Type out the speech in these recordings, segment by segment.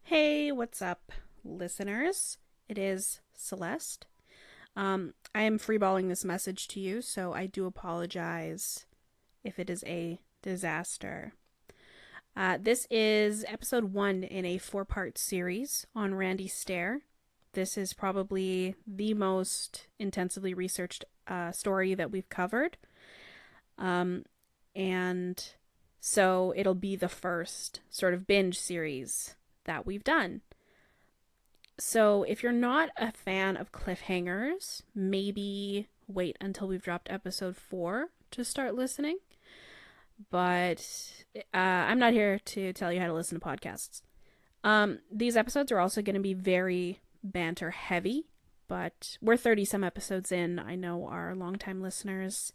Hey, what's up, listeners? It is Celeste. I am freeballing this message to you, so I do apologize if it is a disaster. This is episode 1 in a 4-part series on Randy Stair. This is probably the most intensively researched story that we've covered. And so it'll be the first sort of binge series that we've done. So if you're not a fan of cliffhangers, maybe wait until we've dropped episode 4 to start listening. But I'm not here to tell you how to listen to podcasts. These episodes are also going to be very banter heavy, but we're 30-some episodes in. I know our longtime listeners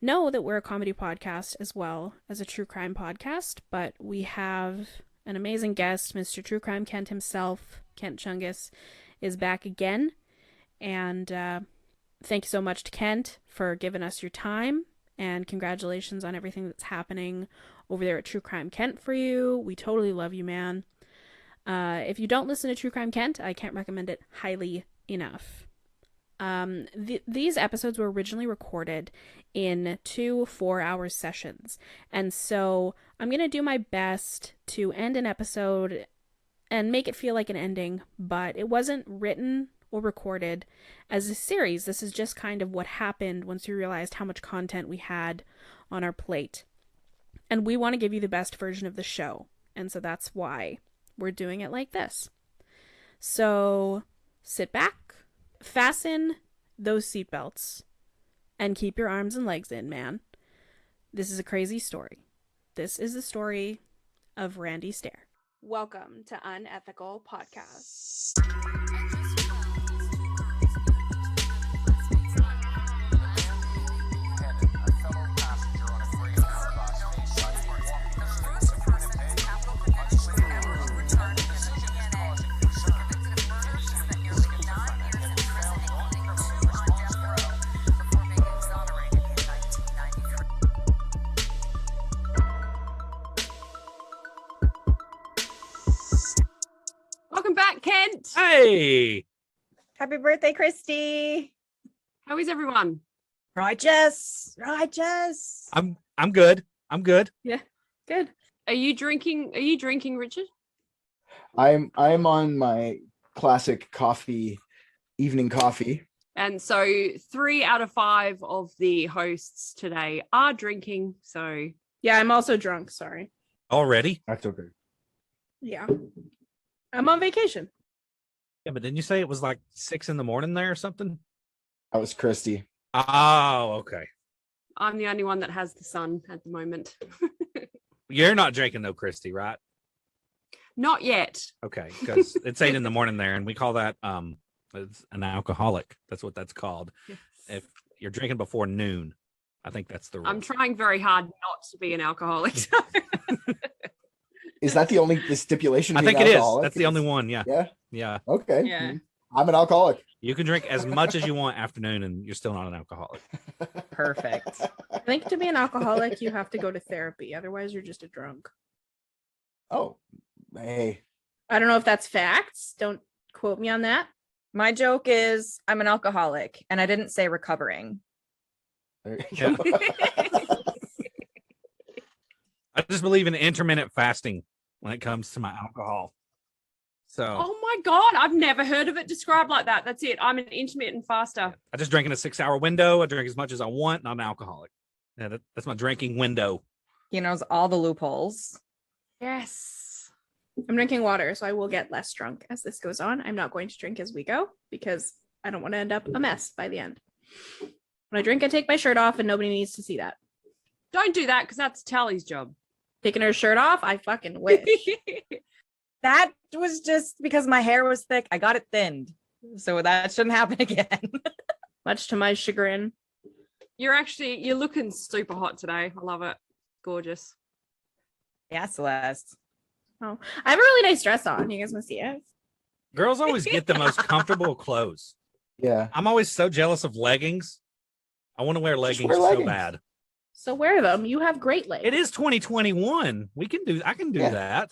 know that we're a comedy podcast as well as a true crime podcast, but we have an amazing guest. Mr. True Crime Kent himself, Kent Chungus, is back again. And thank you so much to Kent for giving us your time. And congratulations on everything that's happening over there at True Crime Kent for you. We totally love you, man. If you don't listen to True Crime Kent, I can't recommend it highly enough. These episodes were originally recorded in 2 4-hour sessions. And so I'm going to do my best to end an episode and make it feel like an ending, but it wasn't written or recorded as a series. This is just kind of what happened once we realized how much content we had on our plate. And we want to give you the best version of the show. And so that's why we're doing it like this. So sit back, fasten those seatbelts, and keep your arms and legs in, man. This is a crazy story. This is the story of Randy Stair. Welcome to Unethical Podcast. Welcome back, Kent. Hey, Happy birthday, Christy. How is everyone? Righteous. I'm good. I'm good. Yeah, good. Are you drinking, Richard? I'm on my classic evening coffee. And so 3 out of 5 of the hosts today are drinking. So Yeah, I'm also drunk, sorry. Already? That's okay. Yeah. I'm on vacation. Yeah, but didn't you say it was like 6 a.m. there or something? That was Christy. Oh, okay. I'm the only one that has the sun at the moment. You're not drinking though, Christy, right? Not yet. Okay, because it's 8 a.m. there, and we call that it's an alcoholic. That's what that's called. Yes. If you're drinking before noon, I think that's the rule. I'm trying very hard not to be an alcoholic. Is that the stipulation? I of being think it is. alcoholic? That's the only one. Yeah. Yeah. Yeah. Okay. Yeah. I'm an alcoholic. You can drink as much as you want afternoon, and you're still not an alcoholic. Perfect. I think to be an alcoholic, you have to go to therapy. Otherwise, you're just a drunk. Oh, hey. I don't know if that's facts. Don't quote me on that. My joke is I'm an alcoholic, and I didn't say recovering. There you Yeah. go. I just believe in intermittent fasting when it comes to my alcohol. So Oh my God, I've never heard of it described like that. That's it. I'm an intermittent faster. I just drink in a 6-hour window. I drink as much as I want, and I'm an alcoholic. Yeah, that's my drinking window. He knows all the loopholes. Yes. I'm drinking water, so I will get less drunk as this goes on. I'm not going to drink as we go because I don't want to end up a mess by the end. When I drink, I take my shirt off, and nobody needs to see that. Don't do that because that's Tally's job. Taking her shirt off, I fucking wish. That was just because my hair was thick. I got it thinned. So that shouldn't happen again. Much to my chagrin. You're looking super hot today. I love it. Gorgeous. Yeah, Celeste. Oh, I have a really nice dress on. You guys want to see it? Girls always get the most comfortable clothes. Yeah. I'm always so jealous of leggings. I want to wear leggings wear so leggings. bad. So wear them. You have great legs. It is 2021. I can do Yeah. that.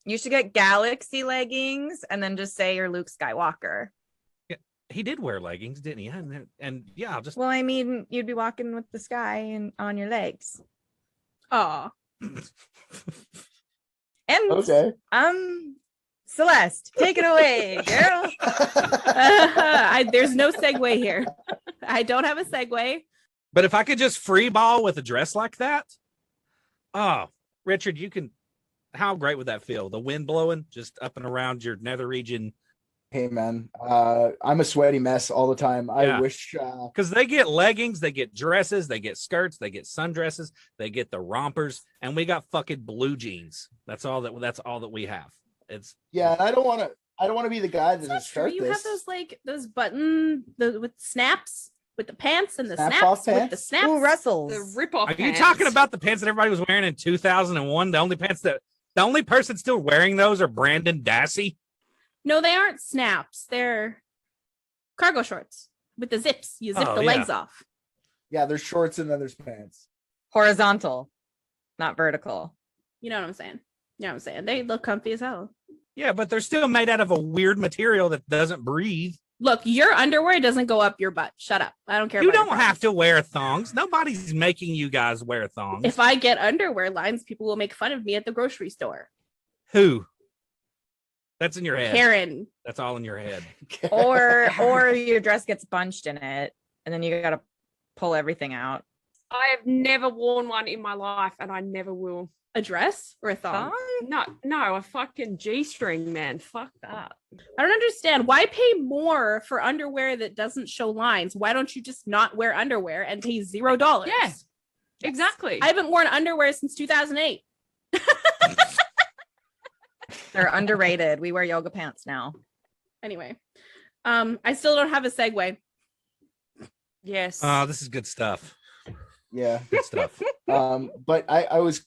You should get galaxy leggings and then just say you're Luke Skywalker. He did wear leggings, didn't he? And yeah, I'll just. Well, I mean, you'd be walking with the sky and on your legs. Oh, And Okay. Celeste, take it away, girl. there's no segue here. I don't have a segue. But if I could just free ball with a dress like that, oh, Richard, you can. How great would that feel? The wind blowing just up and around your nether region. Hey man, I'm a sweaty mess all the time. Yeah. I wish Because they get leggings, they get dresses, they get skirts, they get sundresses, they get the rompers, and we got fucking blue jeans. That's all that we have. It's yeah, and I don't want to be the guy that It's not just true. start You this. have those with snaps with the pants and the Snap snaps off with the pants? snaps. Ooh, Russell's. The rip-off Are you pants. talking about the pants that everybody was wearing in 2001? The only person still wearing those are Brandon Dassey. No, they aren't snaps. They're cargo shorts with the zips. You zip Oh, the yeah. legs off. Yeah, there's shorts and then there's pants. Horizontal, not vertical. You know what I'm saying? You know what I'm saying? They look comfy as hell. Yeah, but they're still made out of a weird material that doesn't breathe. Look, your underwear doesn't go up your butt. Shut up. I don't care. You about your don't have to problems. wear thongs. Nobody's making you guys wear thongs. If I get underwear lines, people will make fun of me at the grocery store. Who? That's in your head. Karen. That's all in your head. Or your dress gets bunched in it, and then you gotta pull everything out. I have never worn one in my life, and I never will. A dress or a thong? No, a fucking G-string, man. Fuck that. I don't understand. Why pay more for underwear that doesn't show lines? Why don't you just not wear underwear and pay $0? Yeah. Exactly. I haven't worn underwear since 2008. They're underrated. We wear yoga pants now. Anyway, I still don't have a segue. Yes. This is good stuff. Yeah. Good stuff. But I was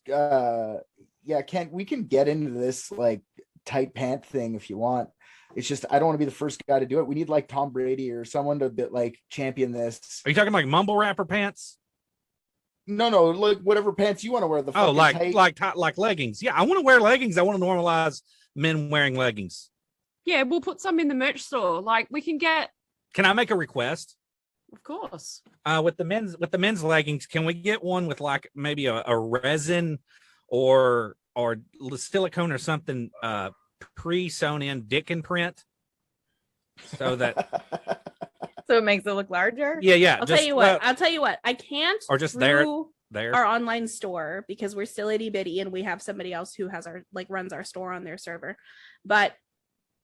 yeah, Kent, we can get into this like tight pant thing if you want. It's just I don't want to be the first guy to do it. We need like Tom Brady or someone to bit like champion this. Are you talking like mumble rapper pants? No, like whatever pants you want to wear. The Oh, fucking tight- like leggings. Yeah, I want to wear leggings. I want to normalize men wearing leggings. Yeah, we'll put some in the merch store. Like we can get, Can I make a request? of course. With the men's leggings, can we get one with like maybe a resin or silicone or something pre-sewn in Dickin print so that So it makes it look larger. yeah I'll tell you what. I can't or just there through our online store because we're still itty bitty and we have somebody else who has runs our store on their server. But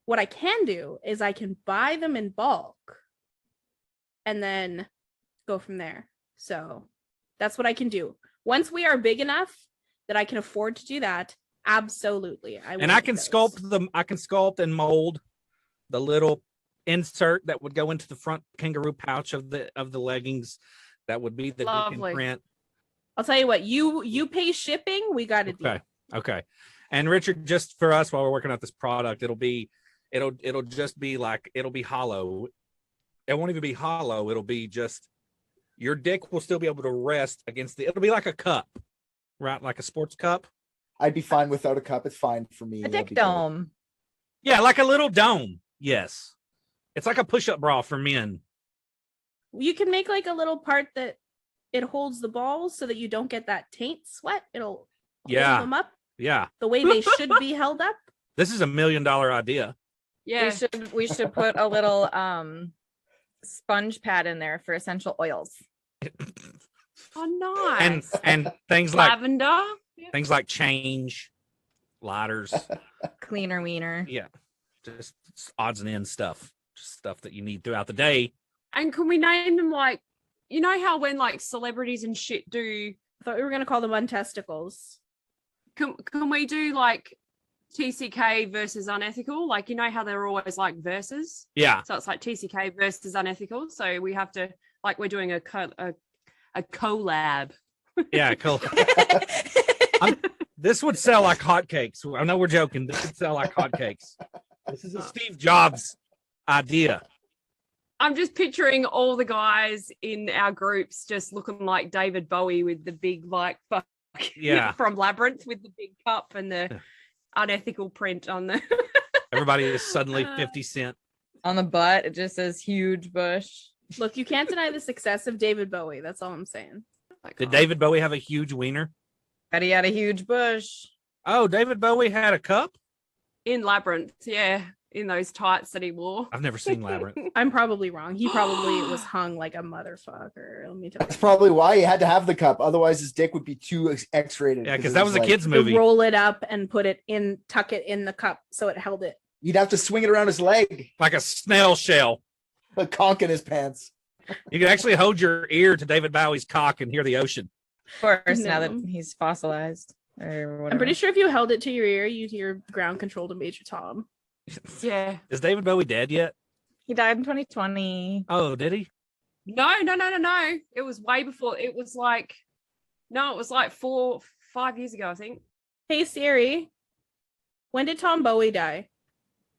what I can do is I can buy them in bulk and then go from there. So that's what I can do. Once we are big enough that I can afford to do that, absolutely. and I can sculpt them. I can sculpt and mold the little insert that would go into the front kangaroo pouch of the leggings. That would be the Dickin Lovely. print. I'll tell you what, you pay shipping, we got to do. Okay. And Richard, just for us while we're working out this product, it'll just be like it'll be hollow. It won't even be hollow. It'll be just your dick will still be able to rest against it'll be like a cup, right? Like a sports cup. I'd be fine without a cup. It's fine for me. A That'd dick be good. dome. Yeah, like a little dome. Yes. It's like a push-up bra for men. You can make like a little part that it holds the balls so that you don't get that taint sweat. It'll hold them up Yeah. the way they should be held up. This is $1 million idea. Yeah. We should put a little sponge pad in there for essential oils. Oh, nice. And things like Lavender. things like change, lighters. Cleaner wiener. Yeah. Just odds and ends stuff. Just stuff that you need throughout the day. And can we name them like, you know how when like celebrities and shit do, I thought we were gonna call them untesticles. can we do like TCK versus unethical? Like, you know how they're always like versus? Yeah. So it's like TCK versus unethical. So we have to, like, we're doing a collab. Yeah, cool. This would sell like hotcakes. I know we're joking. This would sell like hotcakes. This is a Steve Jobs idea. I'm just picturing all the guys in our groups just looking like David Bowie with the big, like, fuck Yeah. from Labyrinth with the big cup and the, unethical print on the. Everybody is suddenly 50 Cent. On the butt, it just says huge bush. Look, you can't deny the success of David Bowie. That's all I'm saying. Did David Bowie have a huge wiener? But he had a huge bush. Oh, David Bowie had a cup? In Labyrinth? Yeah, in those tights that he wore. I've never seen Labyrinth. I'm probably wrong. He probably was hung like a motherfucker. Let me tell That's you. probably why he had to have the cup. Otherwise, his dick would be too X-rated. Yeah, because it that was a like- kid's To movie. roll it up and put it in, tuck it in the cup so it held it. You'd have to swing it around his leg, Like a snail shell. a conch in his pants. You can actually hold your ear to David Bowie's cock and hear the ocean. Of course, now that No. he's fossilized. Or whatever. I'm pretty sure if you held it to your ear, you'd hear ground control to Major Tom. Yeah. Is David Bowie dead yet? He died in 2020. Oh, did he? No. It was way before. It was like 5 years ago, I think. Hey Siri, when did Tom Bowie die?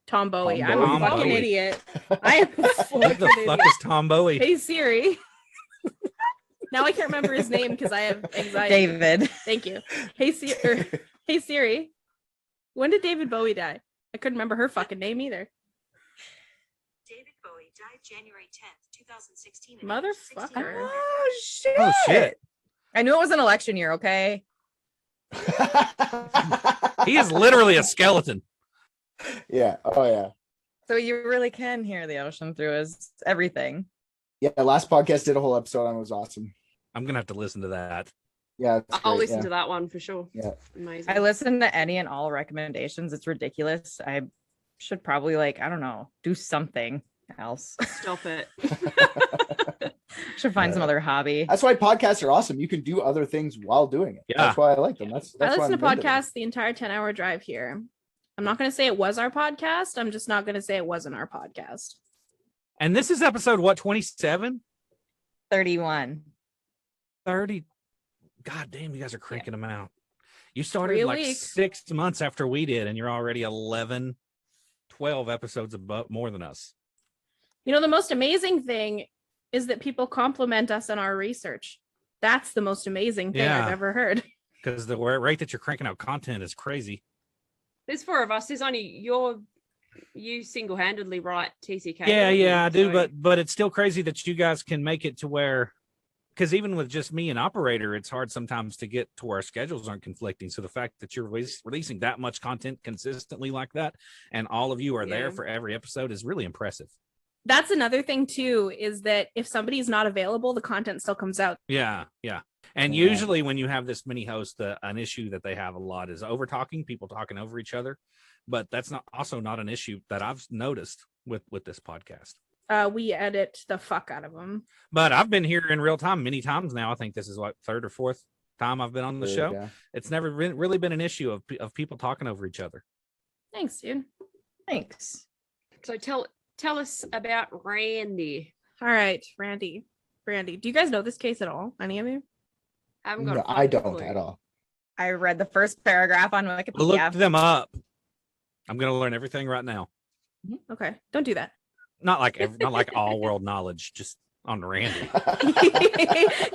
Tom Bowie. Tom I'm Bowie. a fucking Bowie. idiot. I am a What fucking the fuck idiot. is Tom Bowie? Hey Siri. Now I can't remember his name because I have anxiety. David. Thank you. Hey Siri. Hey Siri. When did David Bowie die? I couldn't remember her fucking name either. David Bowie died January 10th, 2016. Motherfucker. Oh shit. Oh, shit. I knew it was an election year, okay? He is literally a skeleton. Yeah. Oh yeah. So you really can hear the ocean through his everything. Yeah. Last podcast did a whole episode on it. It was awesome. I'm going to have to listen to that. Yeah. it's I'll great, listen yeah. to that one for sure. Yeah. Amazing. I listen to any and all recommendations. It's ridiculous. I should probably I don't know, do something else. Stop it. Should find some other hobby. That's why podcasts are awesome. You can do other things while doing it. Yeah. That's why I like them. That's I why listened to I'm into them. podcasts the entire 10-hour drive here. I'm not going to say it was our podcast. I'm just not going to say it wasn't our podcast. And this is episode, what, 27? 31. 30? God damn, you guys are cranking them out. You started 3 a like week. 6 months after we did, and you're already 11, 12 episodes above more than us. You know, the most amazing thing is that people compliment us on our research. That's the most amazing thing Yeah. I've ever heard. Because the rate that you're cranking out content is crazy. There's 4 of us. There's only you single-handedly write TCK. Yeah, don't you? yeah, I do. So- But it's still crazy that you guys can make it to where, because even with just me and operator, it's hard sometimes to get to where our schedules aren't conflicting. So the fact that you're releasing that much content consistently like that, and all of you are there Yeah. for every episode, is really impressive. That's another thing too, is that if somebody's not available, the content still comes out. Yeah, yeah. And Yeah. usually when you have this many hosts, an issue that they have a lot is over talking, people talking over each other. But that's not an issue that I've noticed with this podcast. We edit the fuck out of them. But I've been here in real time many times now. I think this is what, 3rd or 4th time I've been on the show. Yeah. It's never really been an issue of people talking over each other. Thanks, dude. Thanks. So tell us about Randy. All right, Randy. Do you guys know this case at all? Any of you? I haven't got. No, a I fucking don't clue. at all. I read the first paragraph on Look Wikipedia. them up. I'm going to learn everything right now. Okay, don't do that. Not like all world knowledge, just on Randy.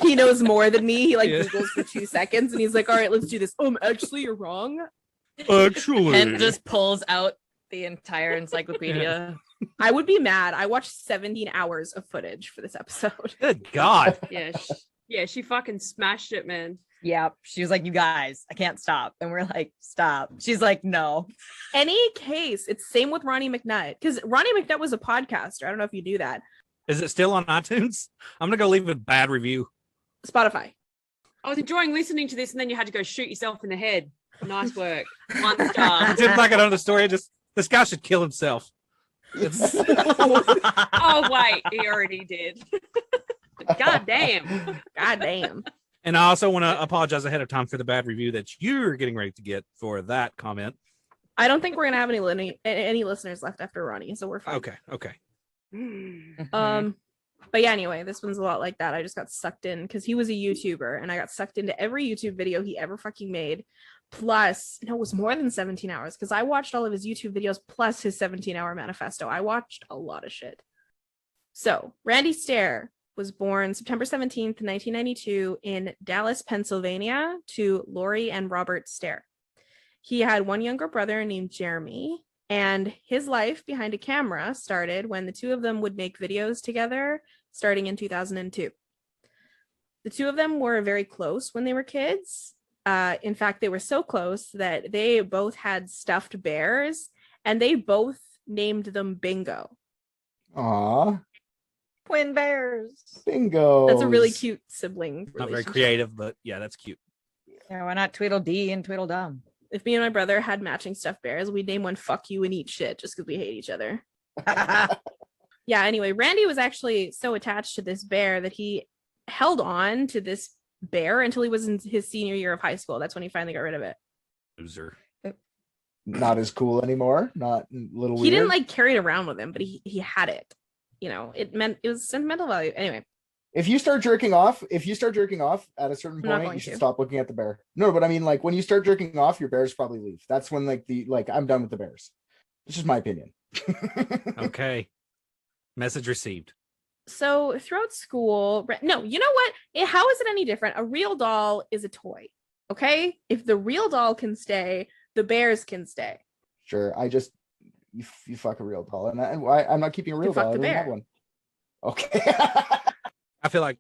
He knows more than me. He Yeah. Googles for 2 seconds and he's like, all right, let's do this. Actually, you're wrong. Actually, And just pulls out the entire encyclopedia. I would be mad. I watched 17 hours of footage for this episode. good God. Yeah, she fucking smashed it, man. Yep. She was like, you guys, I can't stop. And we're like, stop. She's like, no. Any case, it's same with Ronnie McNutt, because Ronnie McNutt was a podcaster. I don't know if you knew that. Is it still on iTunes? I'm going to go leave a bad review. Spotify. I was enjoying listening to this, and then you had to go shoot yourself in the head. Nice work. 1 star. It seems like another story. Just this guy should kill himself. It's, Oh wait, he already did. God damn. God damn. and I also want to apologize ahead of time for the bad review that you're getting ready to get for that comment. I don't think we're gonna have any listeners left after Ronnie, so we're fine. Okay. But yeah, anyway, this one's a lot like that. I just got sucked in because he was a YouTuber and I got sucked into every YouTube video he ever fucking made. Plus, no, it was more than 17 hours because I watched all of his YouTube videos plus his 17-hour manifesto. I watched a lot of shit. So, Randy Stair was born September 17th, 1992 in Dallas, Pennsylvania to Lori and Robert Stair. He had one younger brother named Jeremy, and his life behind a camera started when the two of them would make videos together starting in 2002. The two of them were very close when they were kids. In fact, they were so close that they both had stuffed bears, and they both named them Bingo. Aw, Twin bears. bingo. That's a really cute sibling Not very relationship. creative, but yeah, that's cute. Yeah, why not Tweedledee and Tweedledum? If me and my brother had matching stuffed bears, we'd name one Fuck You and Eat Shit just because we hate each other. Yeah, anyway, Randy was actually so attached to this bear that he held on to this bear until he was in his senior year of high school. That's when he finally got rid of it. Loser. Not as cool anymore. Not a little weird. He didn't like carry it around with him, but he had it. You know, it was sentimental value. Anyway, If you start jerking off at a certain I'm not point, going you should to. stop looking at the bear. No, but I mean, like when you start jerking off, your bears probably leave. That's when I'm done with the bears. It's just my opinion. Okay. Message received. so throughout school, no, you know what? How is it any different? A real doll is a toy. Okay, if the real doll can stay, the bears can stay. Sure. You fuck a real doll, and I'm not keeping a real fuck doll. I the don't have bear. one. Okay. I feel like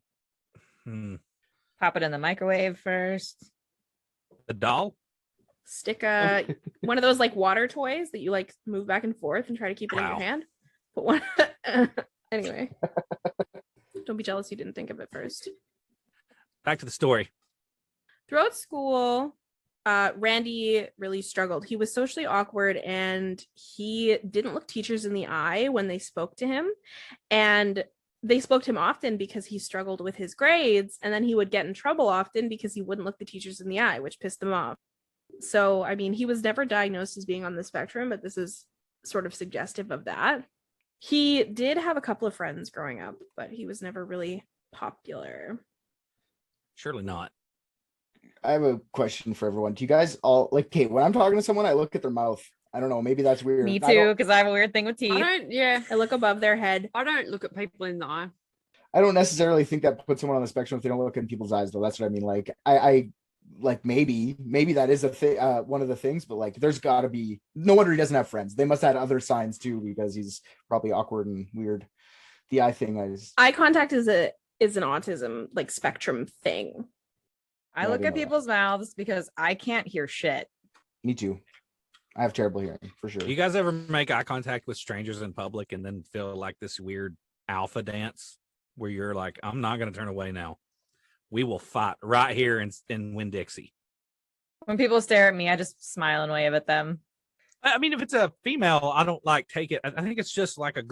Pop it in the microwave first. the doll. Stick one of those like water toys that you like move back and forth and try to keep it in your Wow. hand. Put one anyway. Don't be jealous you didn't think of it first. Back to the story. Throughout school, Randy really struggled. He was socially awkward and he didn't look teachers in the eye when they spoke to him. And they spoke to him often because he struggled with his grades. And then he would get in trouble often because he wouldn't look the teachers in the eye, which pissed them off. So, I mean, he was never diagnosed as being on the spectrum, but this is sort of suggestive of that. He did have a couple of friends growing up, but he was never really popular. Surely not. I have a question for everyone. Do you guys all like Kate? When I'm talking to someone, I look at their mouth. I don't know. Maybe that's weird. Me I too, don't- because I have a weird thing with I teeth. don't. Yeah, I look above their head. I don't look at people in the eye. I don't necessarily think that puts someone on the spectrum if they don't look in people's eyes, though. That's what I mean. Like, I like maybe that is a thing, one of the things, but like, there's got to be no wonder he doesn't have friends. They must have had other signs too, because he's probably awkward and weird. The eye thing is. Eye contact is an autism like spectrum thing. I Yeah, I look didn't at know that. people's mouths because I can't hear shit. Me too. I have terrible hearing for sure. Do you guys ever make eye contact with strangers in public and then feel like this weird alpha dance where you're like, I'm not going to turn away now. We will fight right here in Winn-Dixie. When people stare at me, I just smile and wave at them. I mean, if it's a female, I don't like take it. I think it's just like a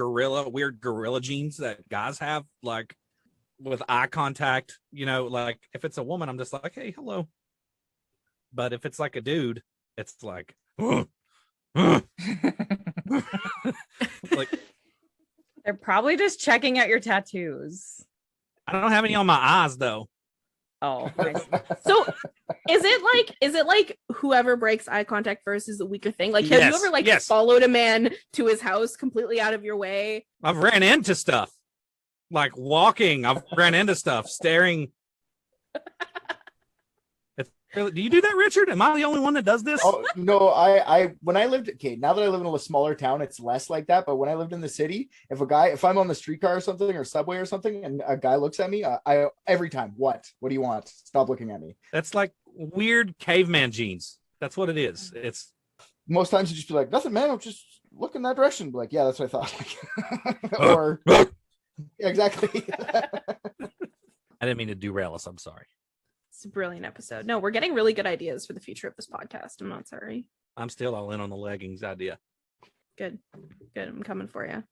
weird gorilla genes that guys have, like with eye contact, you know, like if it's a woman, I'm just like, hey, hello. But if it's like a dude, it's like, like They're probably just checking out your tattoos. I don't have any on my eyes though. Oh, I see. So is it like whoever breaks eye contact first is the weaker thing? Like, have you Yes, ever like yes. followed a man to his house completely out of your way? I've ran into stuff. Like walking, I've ran into stuff, staring. Do you do that, Richard? Am I the only one that does this? Oh no, I when I lived now that I live in a smaller town, it's less like that. But when I lived in the city, if I'm on the streetcar or something or subway or something, and a guy looks at me, I every time, what do you want? Stop looking at me. That's like weird caveman genes. That's what it is. It's Most times you just be like, nothing, man. I'm just looking that direction. Be like, yeah, that's what I thought. Or yeah, exactly. I didn't mean to derail us. I'm sorry. It's a brilliant episode. No, we're getting really good ideas for the future of this podcast. I'm not sorry. I'm still all in on the leggings idea. Good. I'm coming for you.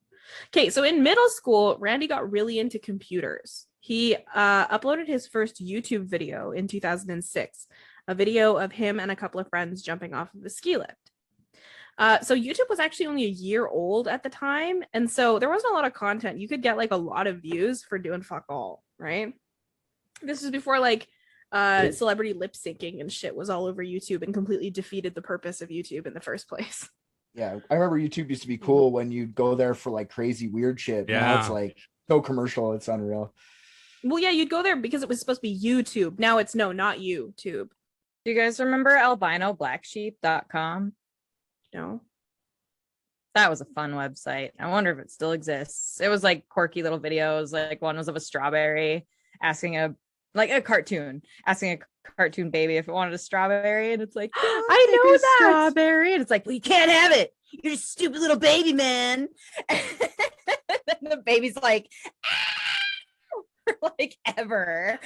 Okay, so in middle school, Randy got really into computers. He uploaded his first YouTube video in 2006, a video of him and a couple of friends jumping off of a ski lift. So YouTube was actually only a year old at the time, and so there wasn't a lot of content. You could get like a lot of views for doing fuck all, right? This is before like celebrity lip syncing and shit was all over YouTube and completely defeated the purpose of YouTube in the first place. Yeah, I remember YouTube used to be cool when you'd go there for like crazy weird shit. Now it's Yeah. like so commercial, it's unreal. Well, yeah, you'd go there because it was supposed to be YouTube. Now it's no, not YouTube. Do you guys remember albinoblacksheep.com? No. That was a fun website. I wonder if it still exists. It was like quirky little videos. Like one was of a strawberry asking a cartoon, asking a cartoon baby if it wanted a strawberry, and it's like, I know that strawberry, and it's like, we can't have it. You're a stupid little baby, man. And the baby's like, like ever.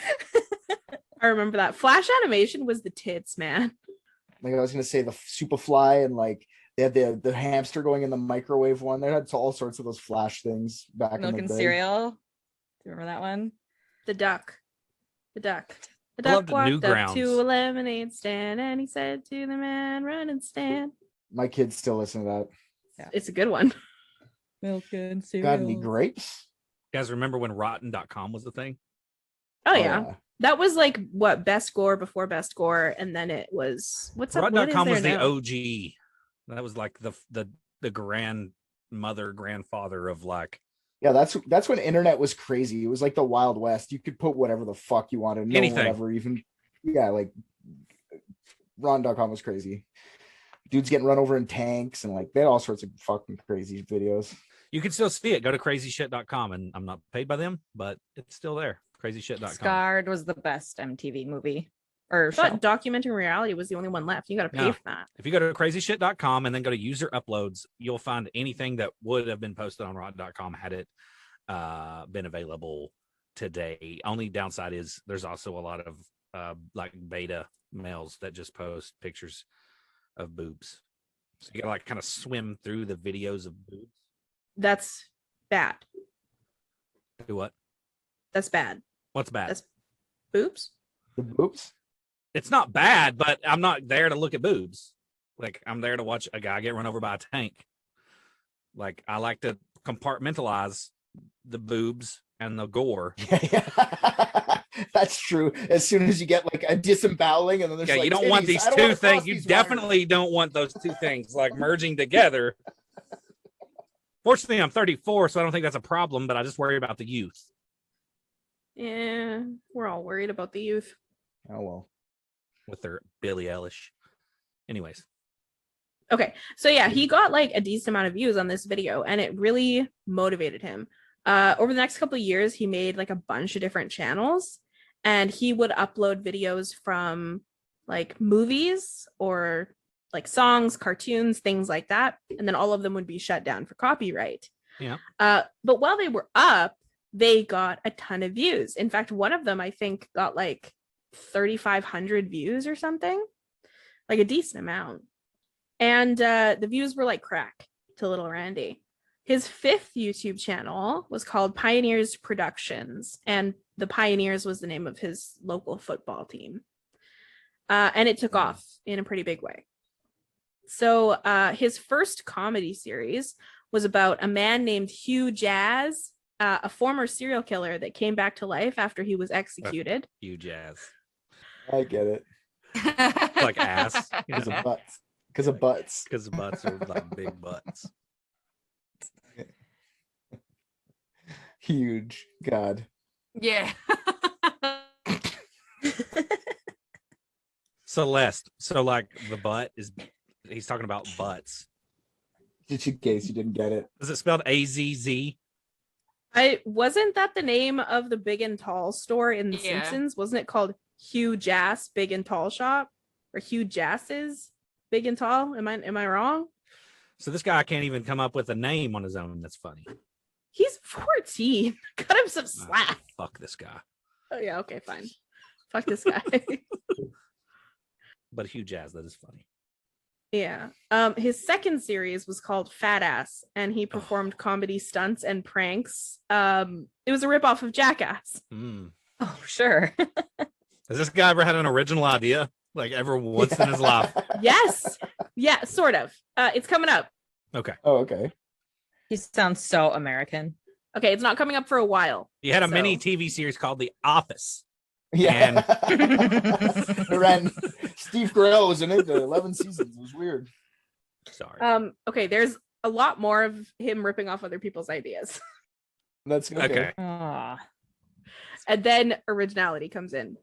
I remember that. Flash animation was the tits, man. Like I was gonna say the Superfly, and like they had the hamster going in the microwave one. They had all sorts of those Flash things back Milk in and the day. cereal. Do you remember that one? The duck. The duck. The I duck loved walked Newgrounds. up to a lemonade stand and he said to the man, run and stand. My kids still listen to that. It's a good one. Milk and cereal. Got any grapes? You guys remember when rotten.com was the thing? Oh, yeah. That was like what, Best Gore before Best Gore, and then it was what's up? What is Rotten.com was there the now? OG. That was like the grandfather of like Yeah, that's when internet was crazy. It was like the Wild West. You could put whatever the fuck you wanted. No Anything. one ever even. Yeah, like Ron.com was crazy. Dudes getting run over in tanks, and like they had all sorts of fucking crazy videos. you can still see it. Go to crazyshit.com, and I'm not paid by them, but it's still there. Crazyshit.com. Scarred was the best MTV movie or I thought show. documenting reality was the only one left. You got to pay No. for that. If you go to crazyshit.com and then go to user uploads, you'll find anything that would have been posted on rotten.com had it been available today. Only downside is there's also a lot of like beta males that just post pictures of boobs. So you gotta like kind of swim through the videos of boobs. That's bad. Do what? That's bad. What's bad? That's boobs. The boobs. It's not bad, but I'm not there to look at boobs. Like I'm there to watch a guy get run over by a tank. Like I like to compartmentalize the boobs and the gore. Yeah. That's true. As soon as you get like a disemboweling, and then there's Yeah, like, you don't want titties. these I don't two wanna cross things. You these wires. definitely don't want those two things like merging together. Fortunately, I'm 34, so I don't think that's a problem, but I just worry about the youth. Yeah, we're all worried about the youth. Oh well. With their Billie Eilish. Anyways, Okay, so yeah, he got like a decent amount of views on this video, and it really motivated him. Over the next couple of years, he made like a bunch of different channels, and he would upload videos from like movies or like songs, cartoons, things like that, and then all of them would be shut down for copyright. Yeah. But while they were up, they got a ton of views. In fact, one of them I think got like 3,500 views or something, like a decent amount. And the views were like crack to little Randy. His fifth YouTube channel was called Pioneers Productions, and the Pioneers was the name of his local football team. And it took off in a pretty big way. So his first comedy series was about a man named Hugh Jazz, a former serial killer that came back to life after he was executed. Hugh Jazz. I get it. Like ass. You Because know? of butts. Because of butts. Because the butts are like big butts. Huge. God. Yeah. Celeste. So like the butt is he's talking about butts. Just in case you didn't get it. Is it spelled AZZ? Wasn't that the name of the Big and Tall store in The Yeah. Simpsons? Wasn't it called Hugh Jass Big and Tall Shop, or Hugh Jass's Big and Tall? Am I wrong? So this guy can't even come up with a name on his own. That's funny. He's 14. Cut him some slack. Fuck this guy. Oh yeah, okay, fine. Fuck this guy. But Hugh Jazz, that is funny. Yeah. His second series was called Fat Ass, and he performed comedy stunts and pranks. It was a ripoff of Jackass. Mm. Oh, sure. Has this guy ever had an original idea? Like ever once in his life? Yes. Yeah, sort of. It's coming up. Okay. Oh, okay. He sounds so American. Okay, it's not coming up for a while. He had a mini So- TV series called The Office. Yeah. Ran Steve Carell was in it. The 11 seasons. It was weird. Sorry. Okay, there's a lot more of him ripping off other people's ideas. That's okay. Okay. Ah, And then originality comes in.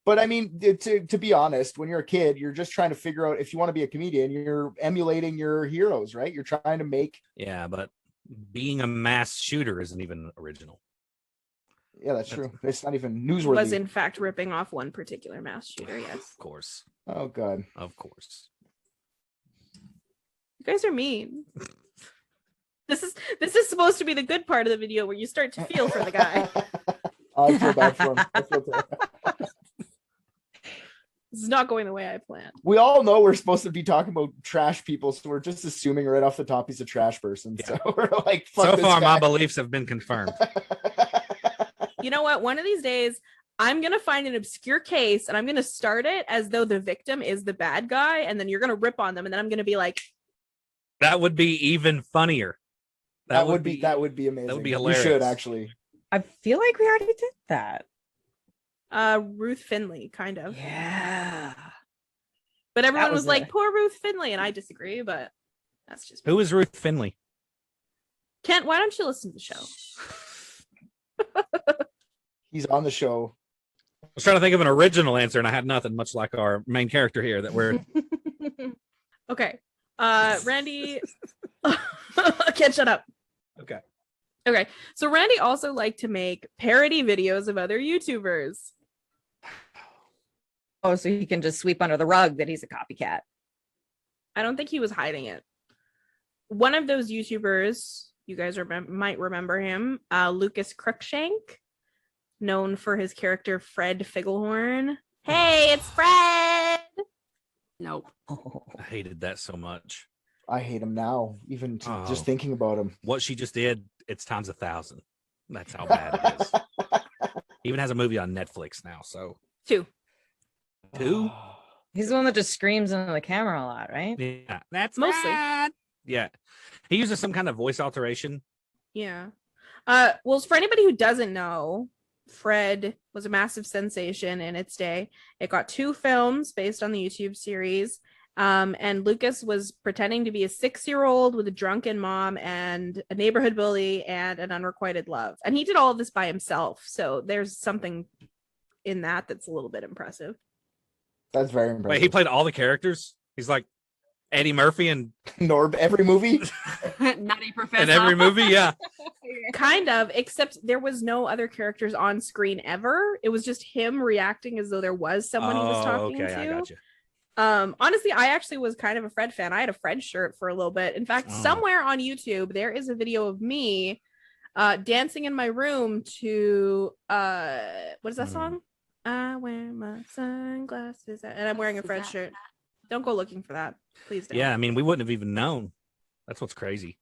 But I mean, to be honest, when you're a kid, you're just trying to figure out if you want to be a comedian, you're emulating your heroes, right? You're trying to make. Yeah, but being a mass shooter isn't even original. Yeah, that's true. It's not even Was newsworthy. in fact ripping off one particular mass shooter. Yes. Of course. Oh God. Of course. You guys are mean. This is supposed to be the good part of the video where you start to feel for the guy. I feel bad for him. I feel terrible. This is not going the way I planned. We all know we're supposed to be talking about trash people, so we're just assuming right off the top he's a trash person. Yeah. So we're like, fuck So this far, guy. my beliefs have been confirmed. You know what? One of these days, I'm going to find an obscure case and I'm going to start it as though the victim is the bad guy. And then you're going to rip on them. And then I'm going to be like, That would be even funnier. That would be amazing. That would be We hilarious. should actually. I feel like we already did that. Ruth Finley, kind of. Yeah. But everyone was was like, it. poor Ruth Finley. And I disagree, but that's just me. Who is Ruth Finley? Kent, why don't you listen to the show? He's on the show. I was trying to think of an original answer, and I had nothing. Much like our main character here, that we're Okay. Randy. Kent, shut up. okay. Okay. So Randy also liked to make parody videos of other YouTubers. Oh, so he can just sweep under the rug that he's a copycat. I don't think he was hiding it. One of those YouTubers, you guys might remember him, Lucas Cruikshank, known for his character Fred Figglehorn. Hey, it's Fred! Nope. I hated that so much. I hate him now, even just Oh. thinking about him. What she just did, it's times 1,000. That's how bad it is. He even has a movie on Netflix now. So 2. 2? He's the one that just screams into the camera a lot, right? Yeah, that's Mostly. bad. Yeah, he uses some kind of voice alteration. Yeah. Well, for anybody who doesn't know, Fred was a massive sensation in its day. It got 2 films based on the YouTube series. And Lucas was pretending to be a 6-year-old with a drunken mom and a neighborhood bully and an unrequited love. And he did all of this by himself. So there's something in that that's a little bit impressive. That's very impressive. Wait, he played all the characters? He's like Eddie Murphy and Norb every movie. Nutty Professor. in every movie? Yeah. Kind of, except there was no other characters on screen ever. It was just him reacting as though there was someone he was talking okay, to. I got you. Honestly, I actually was kind of a Fred fan. I had a Fred shirt for a little bit. In fact, Oh. somewhere on YouTube there is a video of me dancing in my room to what is that song? I wear my sunglasses and I'm wearing a Fred shirt. Don't go looking for that, please don't. Yeah, I mean, we wouldn't have even known. That's what's crazy.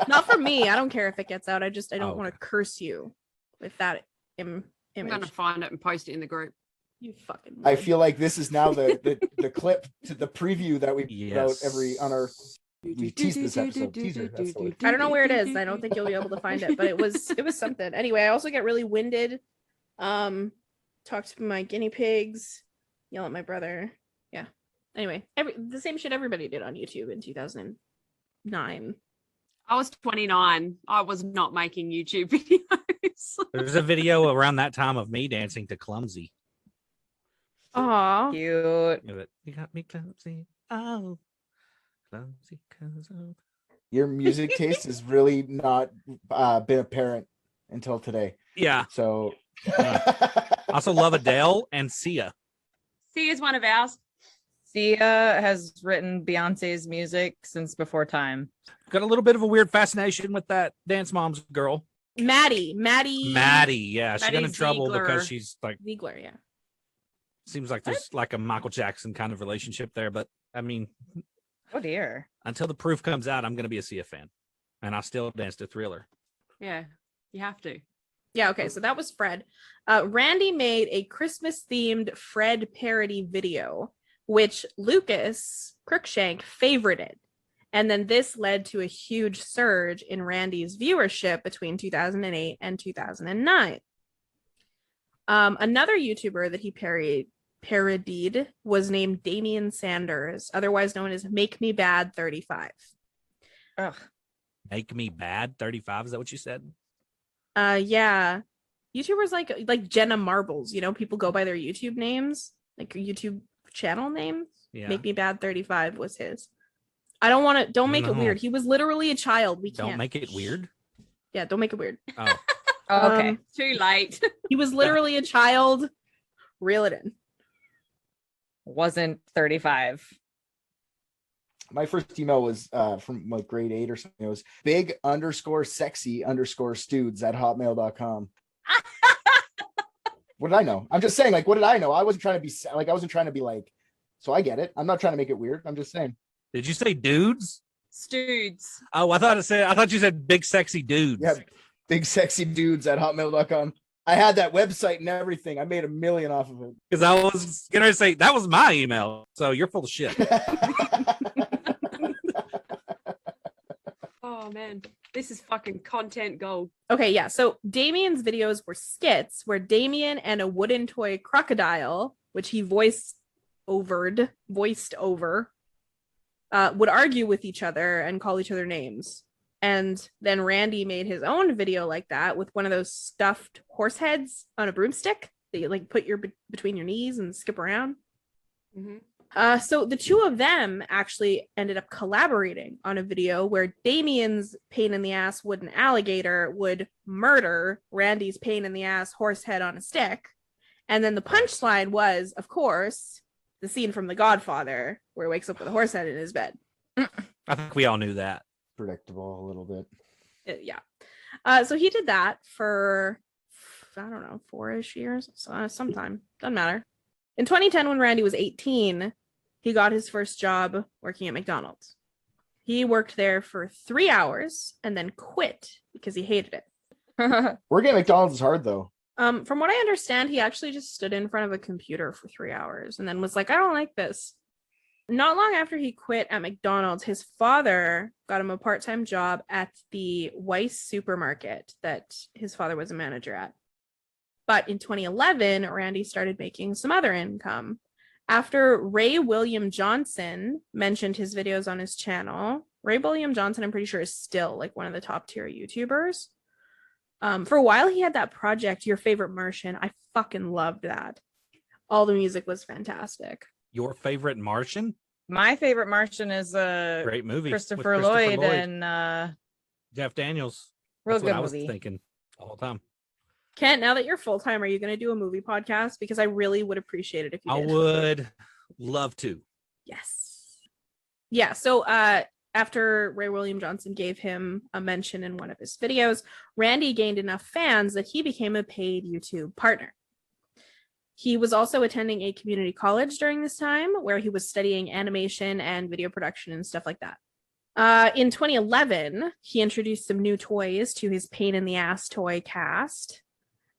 Not for me. I don't care if it gets out. I don't Oh, want to curse you with that I'm image. gonna find it and post it in the group. You fucking I would. feel like this is now the clip to the preview that we put out Yes. on our. We teased this episode. Teaser. That's the word. I don't know where it is. I don't think you'll be able to find it, but it was something. Anyway, I also get really winded. Talk to my guinea pigs, yell at my brother. Yeah. Anyway, the same shit everybody did on YouTube in 2009. I was 29. I was not making YouTube videos. There's a video around that time of me dancing to Clumsy. Aw. Cute. You got me clumsy. Oh, clumsy cause of... Your music taste has really not been apparent until today. Yeah. So. I also love Adele and Sia. See, is one of ours. Sia has written Beyonce's music since before time. Got a little bit of a weird fascination with that Dance Moms girl. Maddie. Yeah, she got in Maddie trouble Ziegler. because she's like, Ziegler, yeah. seems like there's like a Michael Jackson kind of relationship there. But I mean, Oh dear. until the proof comes out, I'm going to be a Sia fan. And I still dance to Thriller. Yeah, you have to. Yeah, okay, so that was Fred. Randy made a Christmas-themed Fred parody video, which Lucas Cruikshank favorited. And then this led to a huge surge in Randy's viewership between 2008 and 2009. Another YouTuber that he parodied was named Damian Sanders, otherwise known as Make Me Bad 35. Ugh. Make Me Bad 35. Is that what you said? Yeah. YouTubers like Jenna Marbles, you know, people go by their YouTube names, like YouTube channel names. Yeah. Make Me Bad 35 was his. I don't want to, don't make it No. weird. He was literally a child. We can't. Don't make it weird. Yeah, don't make it weird. Oh, Oh, okay. Too late. He was literally a child. Reel it in. Wasn't 35. My first email was from like grade 8 or something. It was big_sexy_studes@hotmail.com. What did I know? I'm just saying, like, what did I know? I wasn't trying to be like, I wasn't trying to be like, so I get it. I'm not trying to make it weird. I'm just saying. did you say dudes? Studes. Oh, I thought you said big sexy dudes. Yeah, bigsexydudes@hotmail.com. I had that website and everything. I made $1 million off of it. Because I was gonna say that was my email. So you're full of shit. Oh man, this is fucking content gold. Okay, yeah. So Damien's videos were skits where Damien and a wooden toy crocodile, which he voiced over, would argue with each other and call each other names. And then Randy made his own video like that with one of those stuffed horse heads on a broomstick that you like put between your knees and skip around. Mm-hmm. So the two of them actually ended up collaborating on a video where Damien's pain in the ass wooden alligator would murder Randy's pain in the ass horse head on a stick. And then the punchline was, of course, the scene from The Godfather where he wakes up with a horse head in his bed. I think we all knew that. Predictable a little bit. Yeah. So he did that for, I don't know, 4-ish years, sometime. Doesn't matter. In 2010, when Randy was 18, he got his first job working at McDonald's. He worked there for 3 hours and then quit because he hated it. Working at McDonald's is hard though. From what I understand, he actually just stood in front of a computer for 3 hours and then was like, I don't like this. Not long after he quit at McDonald's, his father got him a part-time job at the Weiss supermarket that his father was a manager at. But in 2011, Randy started making some other income. After Ray William Johnson mentioned his videos on his channel, Ray William Johnson, I'm pretty sure, is still like one of the top tier YouTubers. For a while, he had that project, Your Favorite Martian. I fucking loved that. All the music was fantastic. Your favorite Martian? My favorite Martian is Great movie. with Christopher Lloyd and Jeff Daniels. real That's what good I was movie. thinking the whole time. Kent, now that you're full-time, are you going to do a movie podcast? Because I really would appreciate it if you I did. would love to. Yes. Yeah, so after Ray William Johnson gave him a mention in one of his videos, Randy gained enough fans that he became a paid YouTube partner. He was also attending a community college during this time where he was studying animation and video production and stuff like that. In 2011, he introduced some new toys to his pain in the ass toy cast.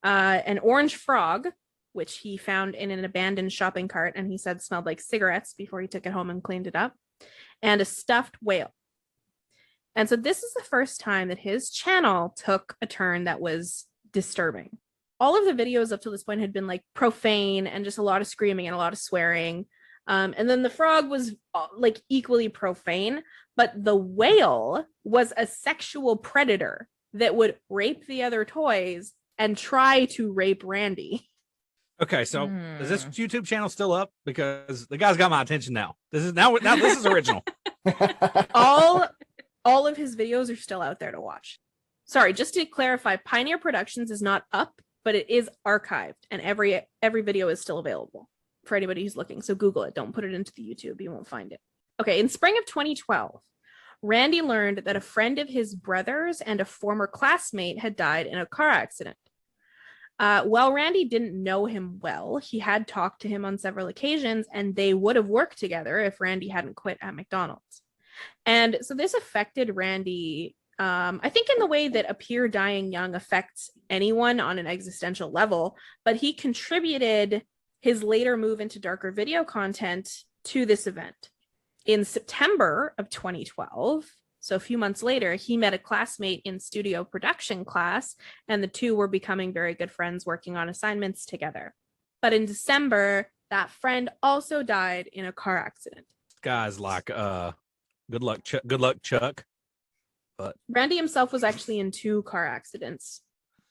An orange frog, which he found in an abandoned shopping cart and he said smelled like cigarettes before he took it home and cleaned it up, and a stuffed whale. And so this is the first time that his channel took a turn that was disturbing. All of the videos up to this point had been like profane and just a lot of screaming and a lot of swearing. And then the frog was like equally profane, but the whale was a sexual predator that would rape the other toys and try to rape Randy. Okay, so is this YouTube channel still up? Because the guy's got my attention now. This is now this is original. All of his videos are still out there to watch. Sorry, just to clarify, Pioneer Productions is not up, but it is archived, and every video is still available for anybody who's looking. So Google it. Don't put it into the YouTube. You won't find it. Okay, in spring of 2012, Randy learned that a friend of his brother's and a former classmate had died in a car accident. While Randy didn't know him well, he had talked to him on several occasions, and they would have worked together if Randy hadn't quit at McDonald's. And so this affected Randy, I think in the way that a peer dying young affects anyone on an existential level, but he contributed his later move into darker video content to this event. In September of 2012, so a few months later, he met a classmate in studio production class, and the two were becoming very good friends working on assignments together. But in December, that friend also died in a car accident. Guys like good luck Chuck. But Randy himself was actually in 2 car accidents.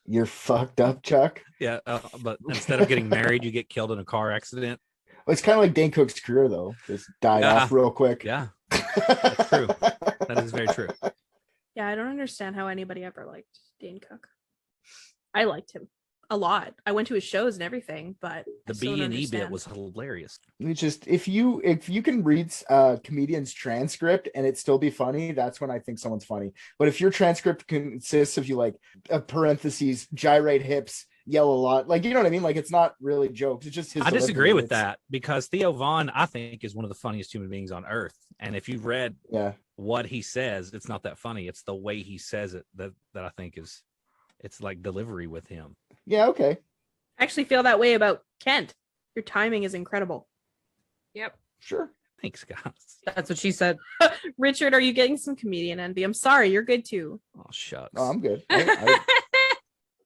You're fucked up, Chuck. Yeah, but instead of getting married, you get killed in a car accident. Well, it's kind of like Dane Cook's career, though. Just died Yeah. off real quick. Yeah, that's true. That is very true. Yeah, I don't understand how anybody ever liked Dane Cook. I liked him a lot. I went to his shows and everything, but The B&E bit was hilarious. It's just if you can read comedian's transcript and it still be funny, that's when I think someone's funny. But if your transcript consists of you like parentheses, gyrate hips, yell a lot, like, you know what I mean? Like, it's not really jokes. It's just his. I disagree delivery. with that because Theo Vaughn, I think, is one of the funniest human beings on earth. And if you've read what he says, it's not that funny. It's the way he says it that I think it's like delivery with him. Yeah. Okay. I actually feel that way about Kent. Your timing is incredible. Yep. Sure. Thanks, guys. That's what she said. Richard, are you getting some comedian envy? I'm sorry, you're good too. Oh, shucks. Oh, I'm good.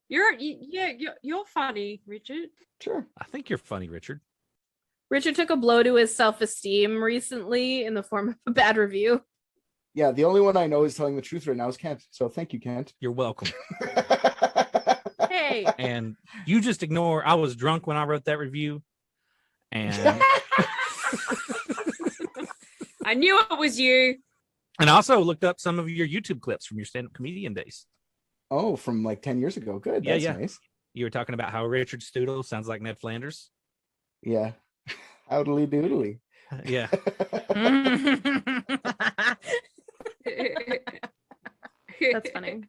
You're funny, Richard. Sure. I think you're funny, Richard. Richard took a blow to his self-esteem recently in the form of a bad review. Yeah. The only one I know is telling the truth right now is Kent. So thank you, Kent. You're welcome. Hey. And you just ignore, I was drunk when I wrote that review. And I knew it was you. and I also looked up some of your YouTube clips from your stand-up comedian days. Oh, from like 10 years ago. Good. Yeah, That's yeah. nice. You were talking about how Richard Stoodle sounds like Ned Flanders. Yeah. Howdly doodly. Yeah. That's funny.